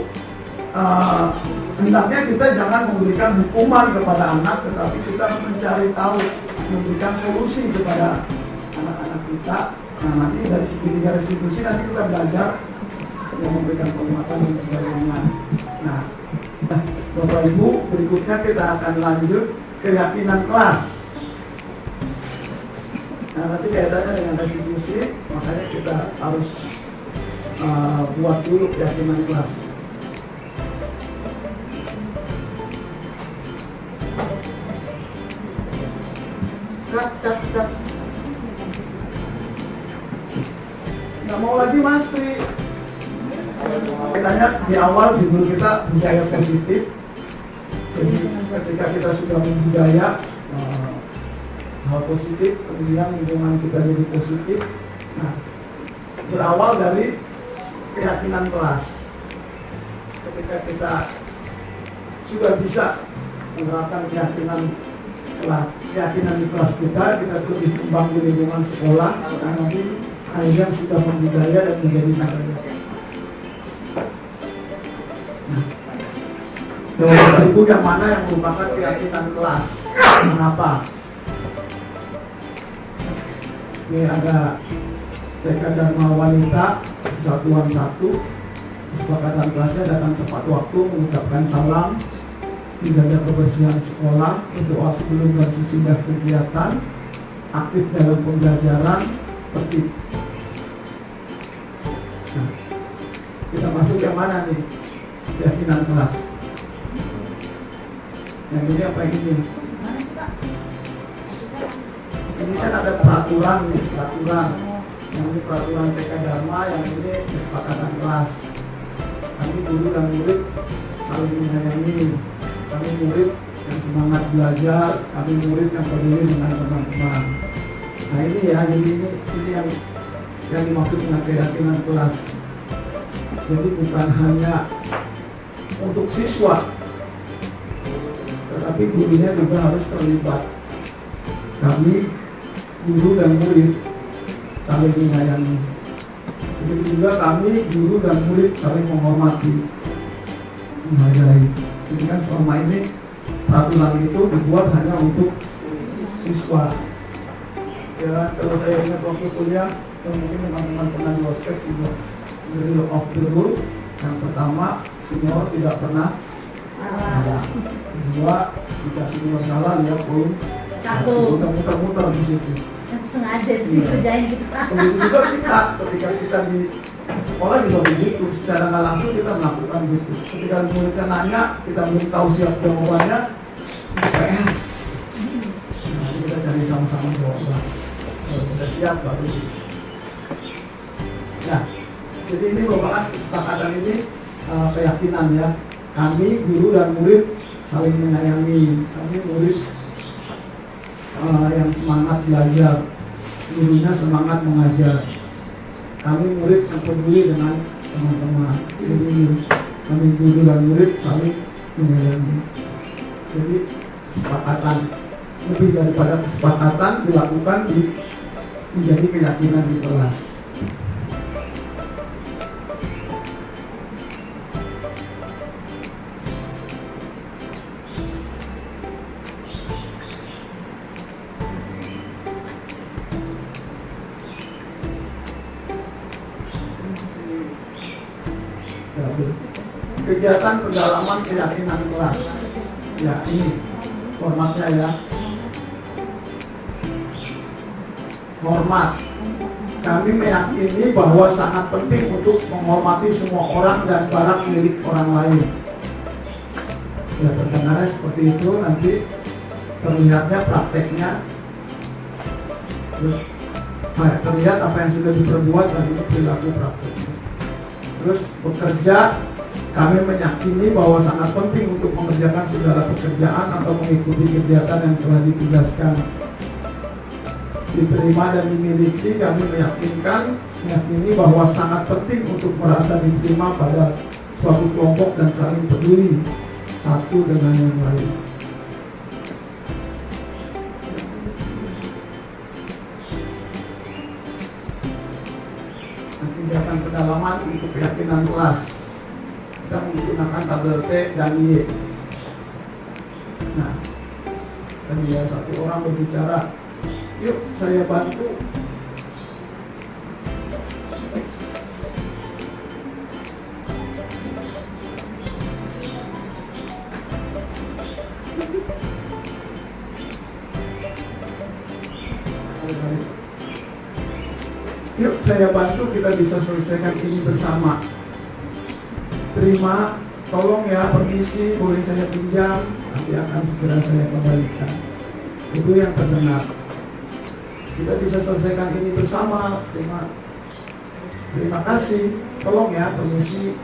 hendaknya kita jangan memberikan hukuman kepada anak, tetapi kita mencari tahu, memberikan solusi kepada anak-anak kita. Nah, nanti dari segi restitusi nanti kita belajar yang memberikan penguatan dan sebagainya. Nah, Bapak Ibu, berikutnya kita akan lanjut keyakinan kelas. Nah, nanti kaitannya dengan restitusi, makanya kita harus buat dulu keyakinan kelas. Cut. Nggak mau lagi Mas Tri. Kaitannya di awal judul kita budaya positif. Jadi ketika kita sudah membudaya hal positif, kemudian lingkungan kita jadi positif. Nah, berawal dari keyakinan kelas. Ketika kita sudah bisa menerapkan keyakinan di kelas kita lebih kembang di lingkungan sekolah, karena nanti akhirnya sudah membudaya dan menjadi budaya. Nah, Ibu yang mana yang merupakan keyakinan kelas? Mengapa? Ini ada TK Dharma Wanita Kesatuan 1. Kesepakatan kelasnya datang tepat waktu, mengucapkan salam, menjaga kebersihan sekolah, berdoa sebelum dan sesudah kegiatan, aktif dalam pembelajaran, tertib. Nah, kita masuk yang mana nih? Keyakinan kelas. Yang ini apa yang ini? Ini kan ada peraturan nih, peraturan. Yang ini peraturan TK Dharma, yang ini kesepakatan kelas. Kami guru dan murid saling menyayangi. Kami murid yang semangat belajar, kami murid yang peduli dengan teman-teman. Nah ini ya, jadi ini yang dimaksud dengan keyakinan kelas. Jadi bukan hanya untuk siswa, tetapi gurunya juga harus terlibat. Kami guru dan murid saling menyayangi. Begitu juga kami guru dan murid saling menghormati, menghargai. Jadi kan selama ini peraturan itu dibuat hanya untuk siswa. Ya, kalau saya ingat waktu kuliah, mungkin teman-teman pernah di ospek juga dari law of the rule. Yang pertama, senior tidak pernah salah. Kedua, jika senior salah, dia poin 1. Kita muter-muter di situ. Sengaja dikerjain gitu. Begitu juga kita, ketika kita di sekolah juga begitu, secara nggak langsung kita melakukan gitu. Ketika muridnya nanya, kita beritahu siap jawabannya, PR. Nah, kita cari sama-sama jawaban. Kalau kita siap baru. Nah, jadi ini merupakan kesepakatan ini keyakinan ya. Kami guru dan murid saling menyayangi. Kami murid yang semangat belajar, gurunya semangat mengajar. Kami murid yang peduli dengan teman-teman. Jadi kami guru dan murid saling menyayangi. Jadi kesepakatan, lebih daripada kesepakatan dilakukan menjadi keyakinan di kelas. Kegiatan pendalaman keyakinan kelas. Ya, ini formatnya ya. Hormat. Kami meyakini bahwa sangat penting untuk menghormati semua orang dan barang milik orang lain. Ya, terdengarnya seperti itu, nanti terlihatnya prakteknya. Terus terlihat apa yang sudah diperbuat dan itu perilaku prakteknya. Terus bekerja, kami meyakini bahwa sangat penting untuk mengerjakan segala pekerjaan atau mengikuti kegiatan yang telah ditugaskan. Diterima dan dimiliki, kami meyakini bahwa sangat penting untuk merasa diterima pada suatu kelompok dan saling peduli satu dengan yang lain. Kegiatan pendalaman untuk keyakinan kelas, kita menggunakan tabel T dan Y. Nah, tadi ya satu orang berbicara, yuk saya bantu. Yuk saya bantu, kita bisa selesaikan ini bersama. Terima, tolong ya, permisi, boleh saya pinjam, nanti akan segera saya kembalikan. Itu yang terdengar. Kita bisa selesaikan ini bersama. Terima kasih, tolong ya, permisi,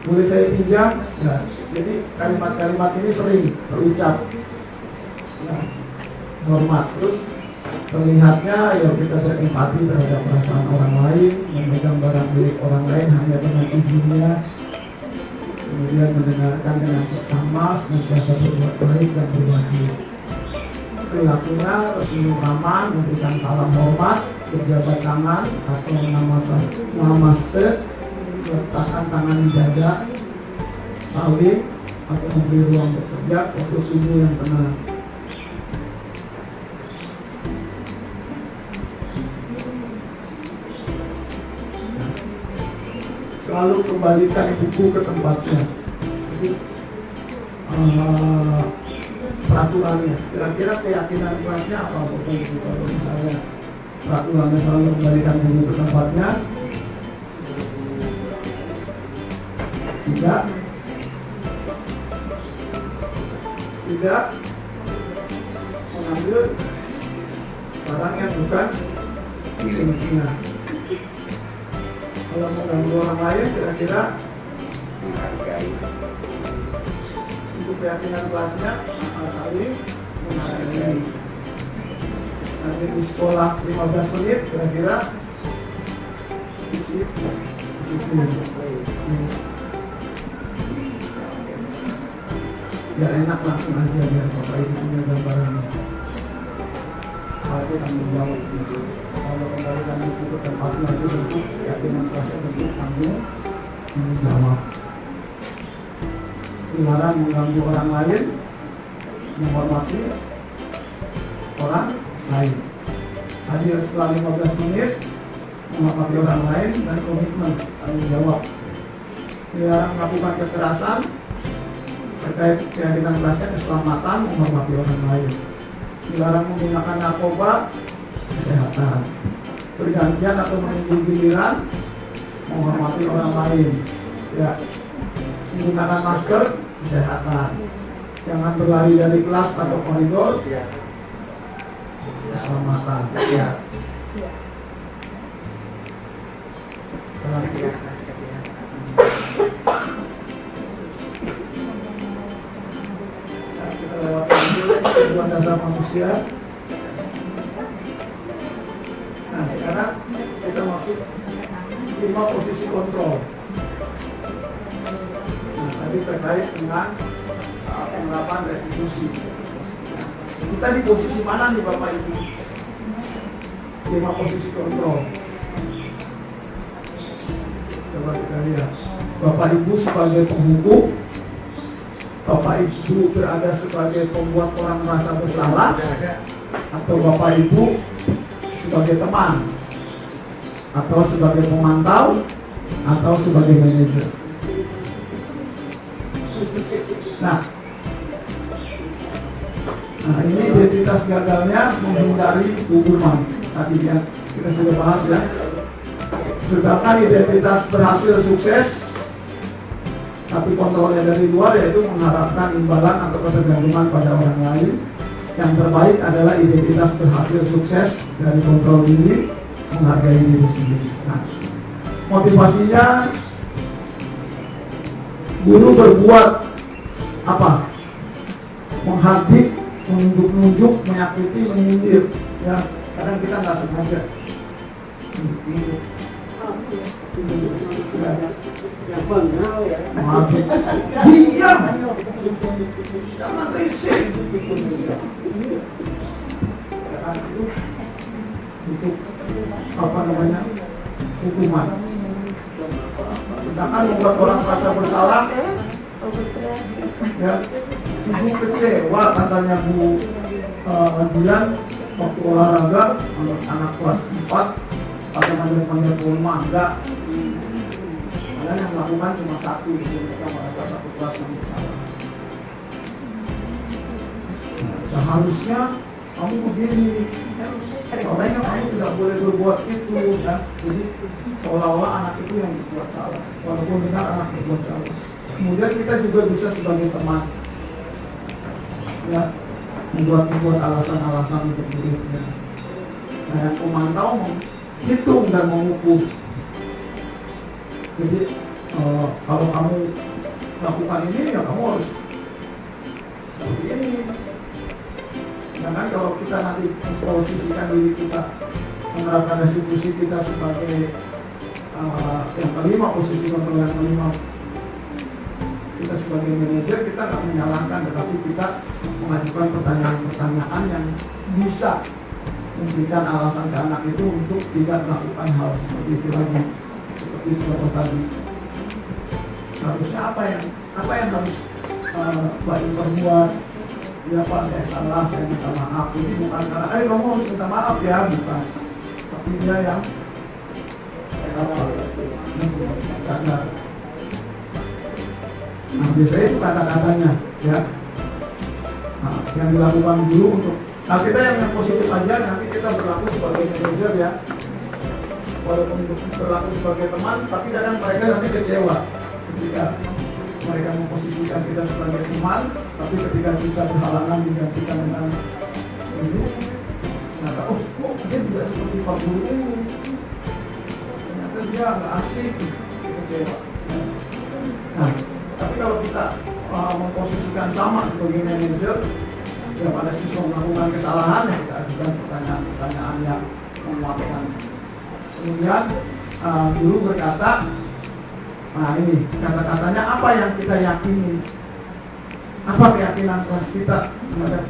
boleh saya pinjam. Ya, jadi kalimat-kalimat ini sering terucap. Ya, hormat. Terus terlihatnya ya kita berempati terhadap perasaan orang lain, memegang barang milik orang lain hanya dengan izinnya, kemudian mendengarkan dengan seksama, senantiasa berbuat baik dan berbagi. Perilakunya tersenyum ramah, memberikan salam hormat, berjabat tangan atau namaste, meletakkan tangan di dada, salim atau memberi ruang bekerja, postur tubuh yang tenang. Selalu kembalikan buku ke tempatnya. Jadi peraturannya, kira-kira keyakinan kelasnya apa? Kalau misalnya peraturannya selalu kembalikan buku ke tempatnya, tidak mengambil barang yang bukan miliknya. Kalau mengganggu orang lain, kira-kira Menghargai. untuk keyakinan kelasnya saling menghargai. Nanti di sekolah 15 menit, kira-kira disiplin. Biar enak langsung aja, biar Bapak Ibu punya gambarannya. Itu tanggung jawab gitu. Kalau kembalikan itu ke tempatnya itu tentu keyakinan kelasnya tentu tanggung jawab. Dilarang mengganggu orang lain, menghormati orang lain. Hadir setelah 15 menit, menghormati orang lain dan komitmen tanggung jawab. Dilarang melakukan kekerasan, terkait keyakinan kelasnya keselamatan, menghormati orang lain. Dilarang menggunakan narkoba, kesehatan. Pergantian atau menunggu giliran, menghormati orang lain. Ya, menggunakan masker, kesehatan. Jangan berlari dari kelas atau koridor, keselamatan. Ya. dasar manusia. Nah, sekarang kita masuk 5 posisi kontrol. Nah, tadi terkait dengan penerapan restitusi. Kita di posisi mana nih Bapak Ibu? 5 posisi kontrol. Coba kita lihat. Bapak Ibu sebagai penghukum, Bapak Ibu berada sebagai pembuat orang merasa bersalah, atau Bapak Ibu sebagai teman, atau sebagai pemantau, atau sebagai manajer. Nah, ini identitas gagalnya menghindari hukuman. Tadi ya kita sudah bahas ya. Sedangkan identitas berhasil sukses, tapi kontrolnya dari luar, yaitu mengharapkan imbalan atau ketergantungan pada orang lain. Yang terbaik adalah identitas berhasil sukses dari kontrol diri, menghargai diri sendiri. Nah, motivasinya guru berbuat apa? Menghardik, menunjuk-nunjuk, menyakiti, menyindir. Ya, kadang kita nggak sengaja. Diam, jangan berisik. Itu apa namanya, hukuman. Sedangkan membuat orang merasa bersalah, ya, ibu kecewa katanya Bu Dian waktu olahraga anak kelas 4 pada manggil Pulma, enggak. Padahal yang melakukan cuma satu, mereka merasa satu kelas yang bersalah. Seharusnya kamu begini, soalnya kamu tidak boleh berbuat itu, kan? Jadi seolah-olah anak itu yang berbuat salah, walaupun benar anak berbuat salah. Kemudian kita juga bisa sebagai teman, ya, membuat alasan-alasan untuk dirinya. Nah, yang pemantau menghitung dan mengukur. Jadi kalau kamu lakukan ini, ya kamu harus seperti ini. Sedangkan kalau kita nanti memposisikan diri kita, menerapkan restitusi kita sebagai yang kelima, posisi kontrol yang kelima, kita sebagai manajer, kita nggak menyalahkan, tetapi kita mengajukan pertanyaan-pertanyaan yang bisa memberikan alasan ke anak itu untuk tidak melakukan hal seperti itu lagi, seperti itu tadi. Seharusnya apa yang harus Mbak Ibu perbuat? Ya Pak, saya salah, saya minta maaf. Ini bukan karena kamu harus minta maaf ya, bukan. Tapi dia yang sadar. Nah, biasanya itu kata-katanya, ya. Nah, yang dilakukan dulu untuk. Nah, kita yang positif aja, nanti kita berlaku sebagai manajer ya. Walaupun berlaku sebagai teman, tapi kadang mereka nanti kecewa ketika mereka memposisikan kita sebagai teman, tapi ketika kita berhalangan digantikan dengan ini, nah, oh kok dia tidak seperti Pak Guru ini, ternyata dia nggak asik, kecewa. Nah, tapi kalau kita memposisikan sama sebagai manajer, setiap ada siswa melakukan kesalahan, ya kita ajukan pertanyaan-pertanyaan yang menguatkan. Kemudian guru berkata, nah ini kata-katanya apa yang kita yakini, apa keyakinan kelas kita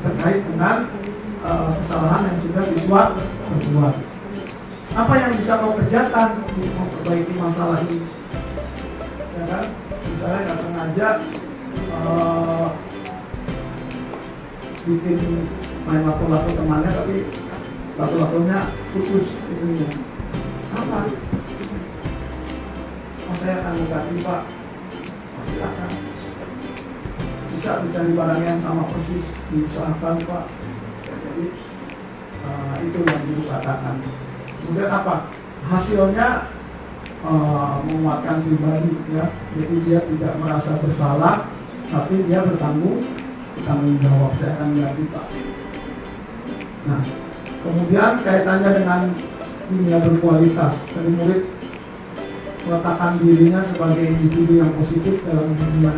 terkait dengan kesalahan yang sudah siswa berbuat. Apa yang bisa kau kerjakan untuk memperbaiki masalah ini, ya kan? Misalnya nggak sengaja bikin main lato-lato temannya, tapi lato-latonya putus itunya. Apa? Saya akan mengganti Pak, silakan. Bisa dicari barang yang sama persis, diusahakan Pak. Jadi itu yang dulu katakan. Kemudian apa? Hasilnya menguatkan pribadi, ya. Jadi dia tidak merasa bersalah, tapi dia bertanggung jawab. Saya akan mengganti Pak. Nah, kemudian kaitannya dengan dunia berkualitas. Dari murid meletakkan dirinya sebagai individu yang positif dalam dunia.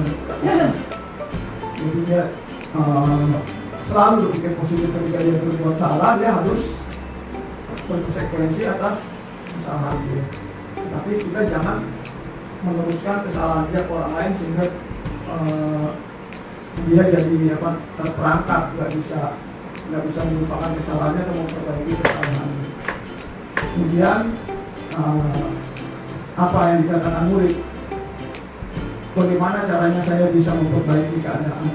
Jadi dia selalu berpikir positif ketika dia berbuat salah, dia harus berkonsekuensi atas kesalahan dia. Tapi kita jangan meneruskan kesalahan dia ke orang lain sehingga dia jadi terperangkap, nggak bisa melupakan kesalahannya atau memperbaiki kesalahannya. Kemudian apa yang dikatakan murid, bagaimana caranya saya bisa memperbaiki keadaan?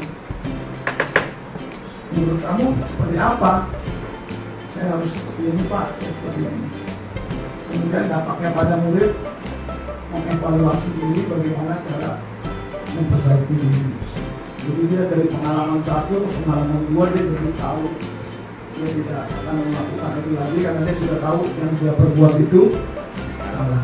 Menurut kamu seperti apa? Saya harus seperti ini Pak, saya seperti ini. Kemudian dampaknya pada murid mengevaluasi diri bagaimana cara memperbaiki diri. Jadi dia dari pengalaman 1 ke pengalaman 2 dia jadi tahu dia tidak akan melakukan itu lagi karena dia sudah tahu yang dia perbuat itu salah.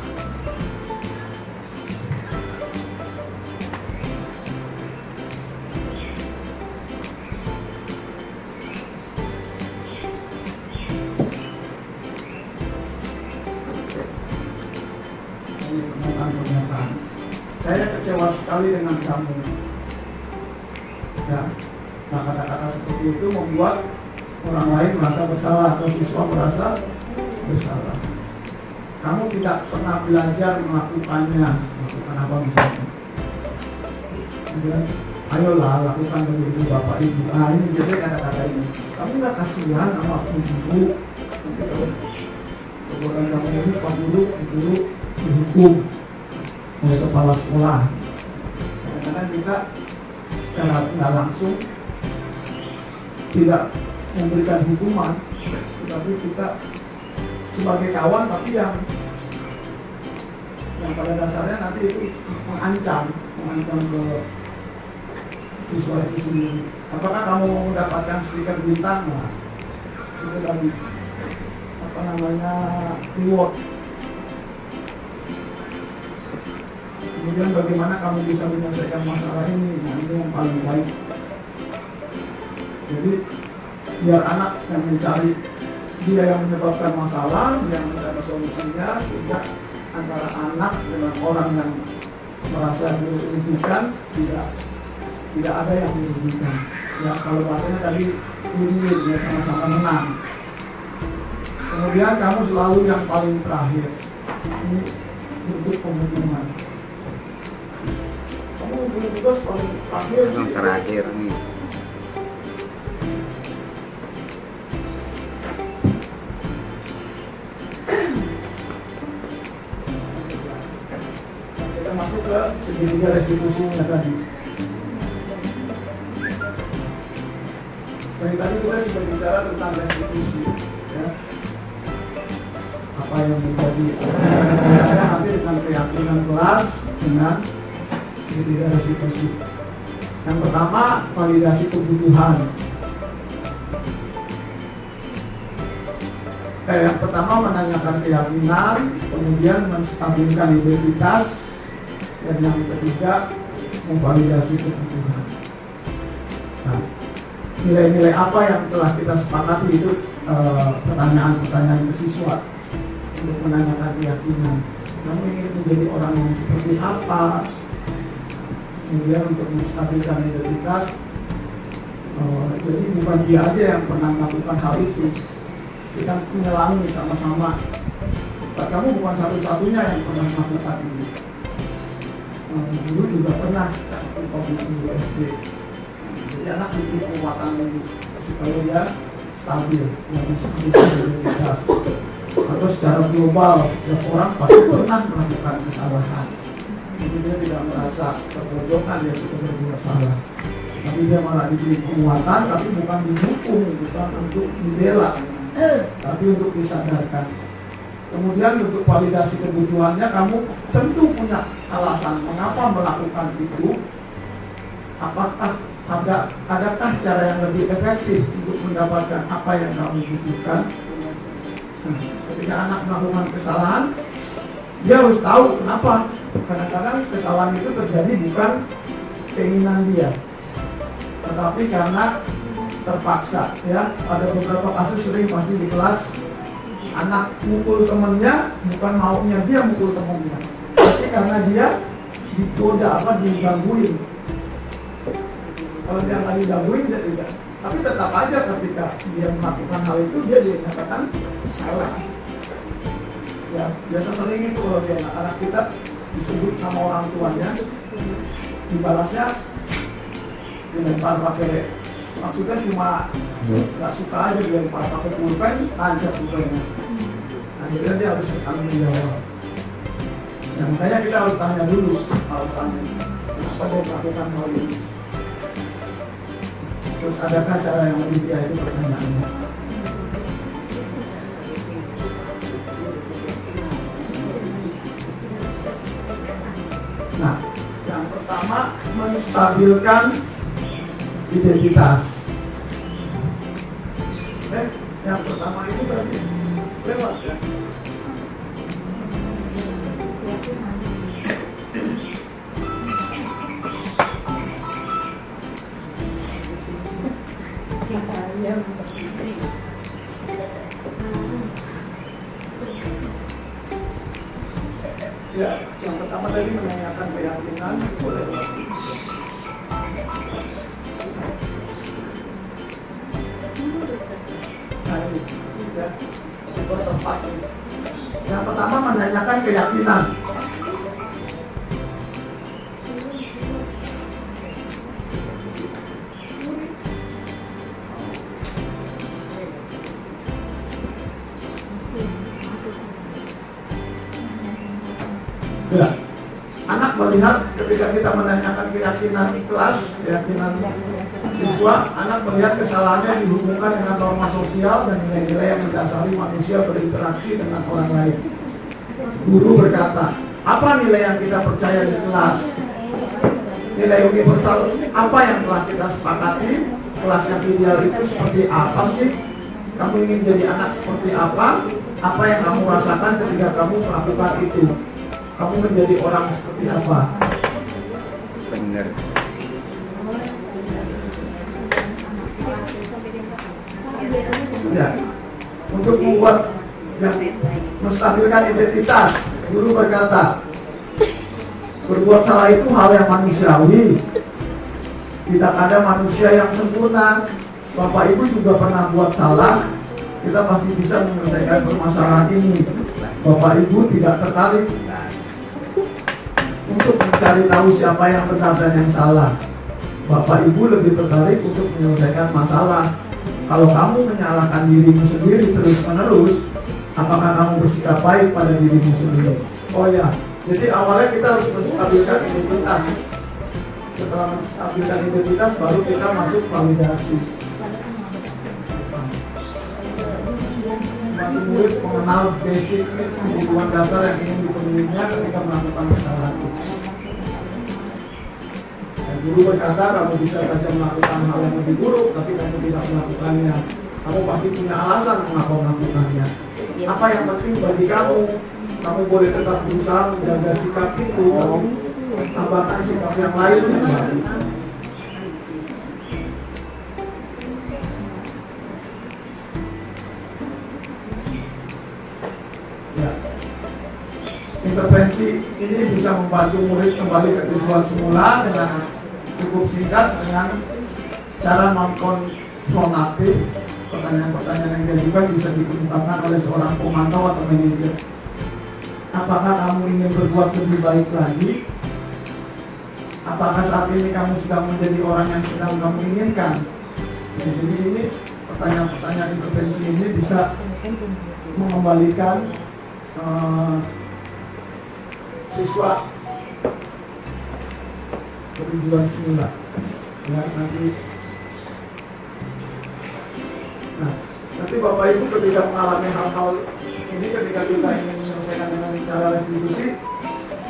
Ini pernyataan. Saya kecewa sekali dengan kamu. Ya, nah kata-kata seperti itu membuat orang lain merasa bersalah atau siswa merasa bersalah. Kamu tidak pernah belajar melakukan apa misalnya. Kemudian, ayolah lakukan begitu Bapak Ibu. Nah ini biasanya kata-kata ini. Kamu nggak kasihan sama ibu. Nanti kalau perbuatan kamu ini Pak Guru dihukum oleh kepala sekolah. Kadang-kadang kita secara tidak langsung tidak memberikan hukuman, tetapi kita sebagai kawan tapi yang pada dasarnya nanti itu mengancam ke siswa itu sendiri. Apakah kamu mau mendapatkan stiker bintang? Nah, itu tadi reward. Kemudian bagaimana kamu bisa menyelesaikan masalah ini? Nah ini yang paling baik. Jadi biar anak yang mencari, dia yang menyebabkan masalah, dia yang mencari solusinya, sehingga antara anak dengan orang yang merasa dirugikan tidak ada yang dirugikan. Ya kalau bahasanya tadi win-win, ya sama-sama menang. Kemudian kamu selalu yang paling terakhir. Ini bentuk pembunuhan. Kamu punya tugas paling terakhir sih. Yang terakhir nih. Kita masuk ke segitiga restitusinya tadi. Dari tadi kita sudah bicara tentang restitusi, ya. Apa yang menjadi nanti dengan keyakinan kelas dengan segitiga restitusi. Yang pertama, validasi kebutuhan. Yang pertama menanyakan keyakinan, kemudian menstabilkan identitas, dan yang ketiga memvalidasi kebutuhan. Nah, nilai-nilai apa yang telah kita sepakati itu pertanyaan-pertanyaan ke siswa untuk menanyakan keyakinan. Kamu ingin menjadi orang yang seperti apa? Kemudian untuk menstabilkan identitas, jadi bukan dia aja yang pernah melakukan hal itu, kita menyelami sama-sama. Kamu bukan satu-satunya yang pernah melakukan ini. Dulu juga pernah waktu di SD. Jadi anak butuh penguatan supaya dia stabil, yang menstabilkan identitas. Atau secara global, setiap orang pasti pernah melakukan kesalahan. Jadi dia tidak merasa terpojokan, dia sudah berbuat salah. Tapi dia malah diberi penguatan, tapi bukan didukung, bukan untuk dibela, tapi untuk disadarkan. Kemudian untuk validasi kebutuhannya, kamu tentu punya alasan mengapa melakukan itu. Apakah adakah cara yang lebih efektif untuk mendapatkan apa yang kamu butuhkan? Ketika anak melakukan kesalahan, dia harus tahu kenapa. Kadang-kadang kesalahan itu terjadi bukan keinginan dia, tetapi karena terpaksa. Ya, ada beberapa kasus sering pasti di kelas, anak mukul temannya bukan maunya dia mukul temannya, tapi karena dia digoda, digangguin. Kalau dia nggak digangguin, dia tidak. Tapi tetap aja ketika dia melakukan hal itu dia dinyatakan salah. Ya, biasa sering itu kalau dia anak kita disebut nama orang tuanya, dibalasnya dilempar pakai, maksudnya cuma nggak suka aja dilempar pakai pulpen, tancap pulpennya. Akhirnya dia harus bertanggung jawab. Ya, makanya kita harus tanya dulu alasannya kenapa dia melakukan hal ini. Terus adakah cara yang lebih baik, itu pertanyaannya. Nah, yang pertama menstabilkan identitas. Yang pertama itu tadi lewat ya. Ya, yang pertama tadi menanyakan keyakinan boleh lewat. Nah ini, ya, itu tempat. Yang pertama menanyakan keyakinan. Ya, anak melihat ketika kita menanyakan keyakinan kelas, keyakinan siswa, anak melihat kesalahannya dihubungkan dengan norma sosial dan nilai-nilai yang mendasari manusia berinteraksi dengan orang lain. Guru berkata, apa nilai yang kita percaya di kelas? Nilai universal apa yang telah kita sepakati? Kelas yang ideal itu seperti apa sih? Kamu ingin jadi anak seperti apa? Apa yang kamu rasakan ketika kamu melakukan itu? Kamu menjadi orang seperti apa? Benar. Ya, untuk membuat yang menstabilkan identitas, guru berkata, berbuat salah itu hal yang manusiawi. Tidak ada manusia yang sempurna. Bapak Ibu juga pernah buat salah. Kita pasti bisa menyelesaikan permasalahan ini. Bapak Ibu tidak tertarik untuk mencari tahu siapa yang benar dan yang salah. Bapak Ibu lebih tertarik untuk menyelesaikan masalah. Kalau kamu menyalahkan dirimu sendiri terus-menerus, apakah kamu bersikap baik pada dirimu sendiri? Oh ya, jadi awalnya kita harus menstabilkan identitas. Setelah menstabilkan identitas, baru kita masuk validasi. Membantu murid mengenal basic kebutuhan dasar yang ingin dipenuhinya ketika melakukan kesalahan. Guru berkata, kamu bisa saja melakukan hal yang lebih buruk, tapi kamu tidak melakukannya. Kamu pasti punya alasan mengapa melakukannya. Apa yang penting bagi kamu? Kamu boleh tetap berusaha menjaga sikap itu, tapi tambahkan sikap yang lain yang baik. Ya. Intervensi ini bisa membantu murid kembali ke tujuan semula dengan cukup singkat, dengan cara non-konfrontatif. Pertanyaan-pertanyaan yang diajukan bisa dikemukakan oleh seorang pemantau atau manajer. Apakah kamu ingin berbuat lebih baik lagi? Apakah saat ini kamu sedang menjadi orang yang sedang kamu inginkan? Jadi ini pertanyaan-pertanyaan intervensi ini bisa mengembalikan siswa ke tujuan semula. Ya, nanti Bapak Ibu ketika mengalami hal-hal ini, ketika kita ingin menyelesaikan dengan cara restitusi,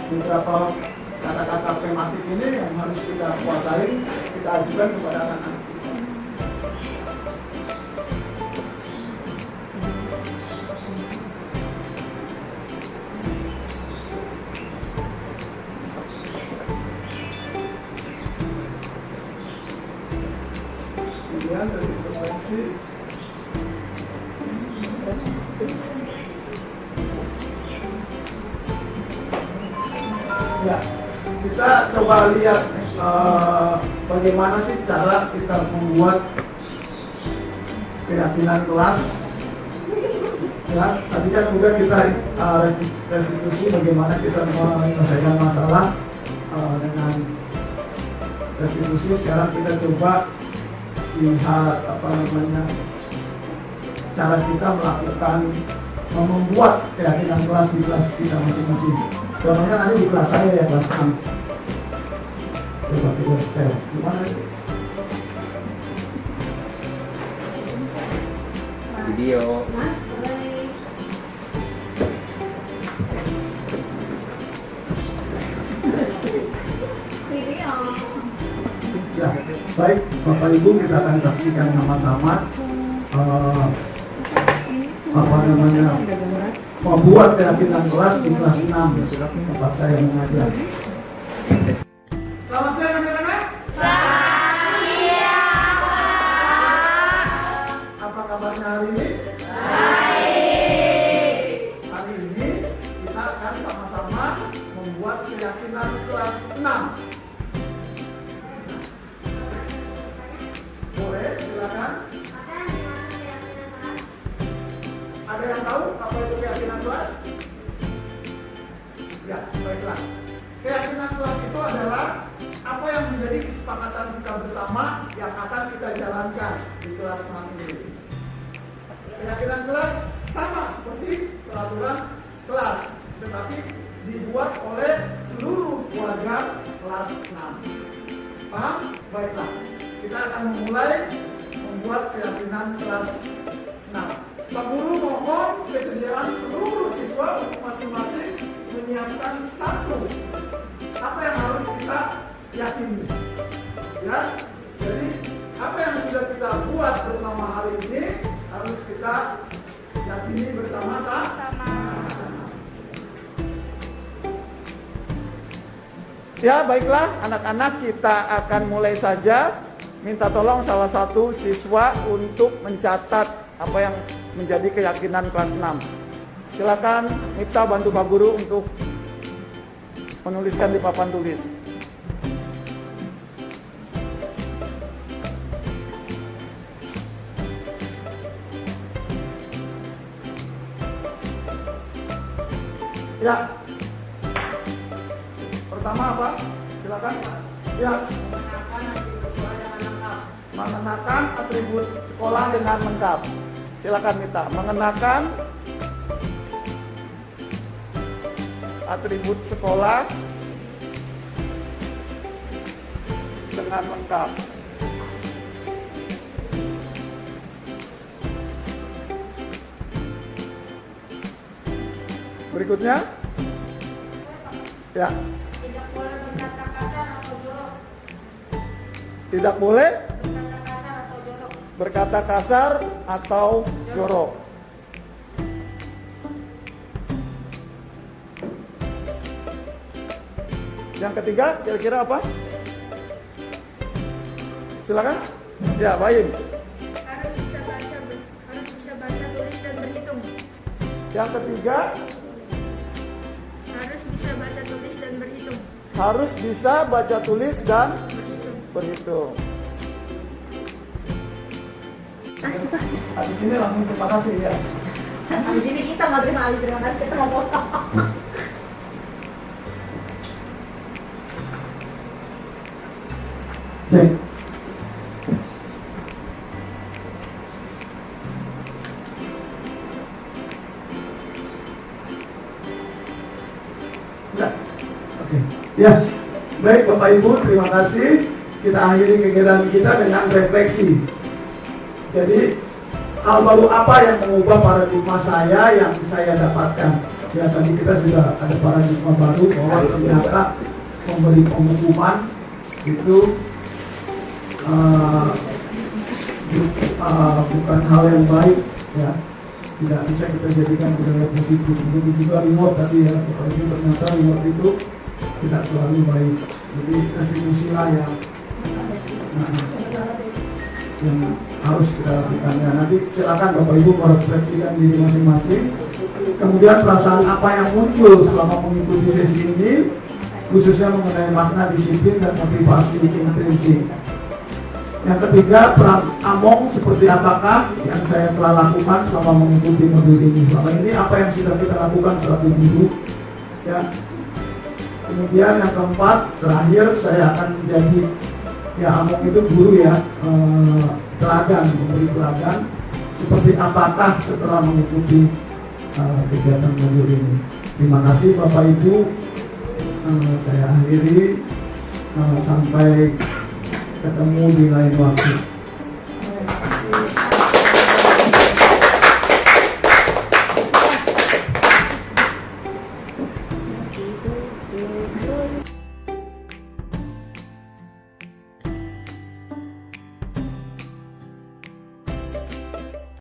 beberapa kata-kata tematik ini yang harus kita kuasai, kita ajukan kepada anak-anak kita. Kemudian dari intervensi, ya, kita coba lihat bagaimana sih cara kita membuat keyakinan kelas. Ya, tadi kan juga kita restitusi bagaimana kita menyelesaikan masalah dengan restitusi. Sekarang kita coba lihat cara kita melakukan membuat keyakinan kelas di kelas kita masing-masing. Contohnya nanti di kelas saya ya, kelas 6. Coba kita setel. Gimana itu? Video. Ya, baik Bapak Ibu, kita akan saksikan sama-sama membuat keyakinan kelas di kelas 6 tempat saya mengajar. Selamat siang anak-anak. Selamat siang. Apa kabarnya hari ini? Baik. Hari ini kita akan sama-sama membuat keyakinan kelas 6. Boleh, silakan. Ada yang tahu apa itu keyakinan kelas? Ya, baiklah. Keyakinan kelas itu adalah apa yang menjadi kesepakatan kita bersama yang akan kita jalankan di kelas 6 ini. Keyakinan kelas sama seperti peraturan kelas, tetapi dibuat oleh seluruh warga kelas 6. Paham? Baiklah. Kita akan memulai membuat keyakinan kelas 6. Pak Guru mohon kesediaan seluruh siswa untuk masing-masing menyiapkan satu apa yang harus kita yakini. Ya, jadi apa yang sudah kita buat bersama hari ini harus kita yakini bersama-sama. Ya, baiklah anak-anak, kita akan mulai saja. Minta tolong salah satu siswa untuk mencatat apa yang menjadi keyakinan kelas 6. Silakan Mifta bantu Pak Guru untuk menuliskan di papan tulis. Ya. Pertama apa? Silakan. Ya. Mengenakan atribut sekolah dengan lengkap. Silakan Mita. Mengenakan atribut sekolah dengan lengkap. Berikutnya. Ya. Tidak boleh berkata kasar atau jorok. Tidak boleh Berkata kasar atau jorok. berkata kasar atau jorok. Yang ketiga, kira-kira apa? Silakan. Ya, baik. Harus bisa baca, tulis dan berhitung. Yang ketiga, Harus bisa baca, tulis dan berhitung. harus bisa baca tulis dan berhitung. Habis ini langsung terima kasih ya. Habis ini kita nggak terima kasih, kita mau foto. Cek. Ya. Oke. Ya. Baik Bapak Ibu, terima kasih. Kita akhiri kegiatan kita dengan refleksi. Jadi hal baru apa yang mengubah paradigma saya yang saya dapatkan? Ya, tadi kita sudah ada paradigma baru bahwa ternyata memberi penghukuman itu bukan hal yang baik, ya. Tidak bisa kita jadikan budaya positif. Begitu juga reward tadi ya, apalagi ternyata reward itu tidak selalu baik. Jadi restitusilah yang harus kita lakukan. Ya, nanti silakan Bapak Ibu merefleksikan diri masing-masing. Kemudian perasaan apa yang muncul selama mengikuti sesi ini, khususnya mengenai makna disiplin dan motivasi intrinsik. Yang ketiga, peran Among seperti apakah yang saya telah lakukan selama mengikuti modul ini. Selama ini apa yang sudah kita lakukan selaku guru, ya. Kemudian yang keempat, terakhir saya akan menjadi, ya Among itu guru ya, teladan, memberi teladan seperti apakah setelah mengikuti kegiatan modul ini. Terima kasih Bapak Ibu, saya akhiri, sampai ketemu di lain waktu.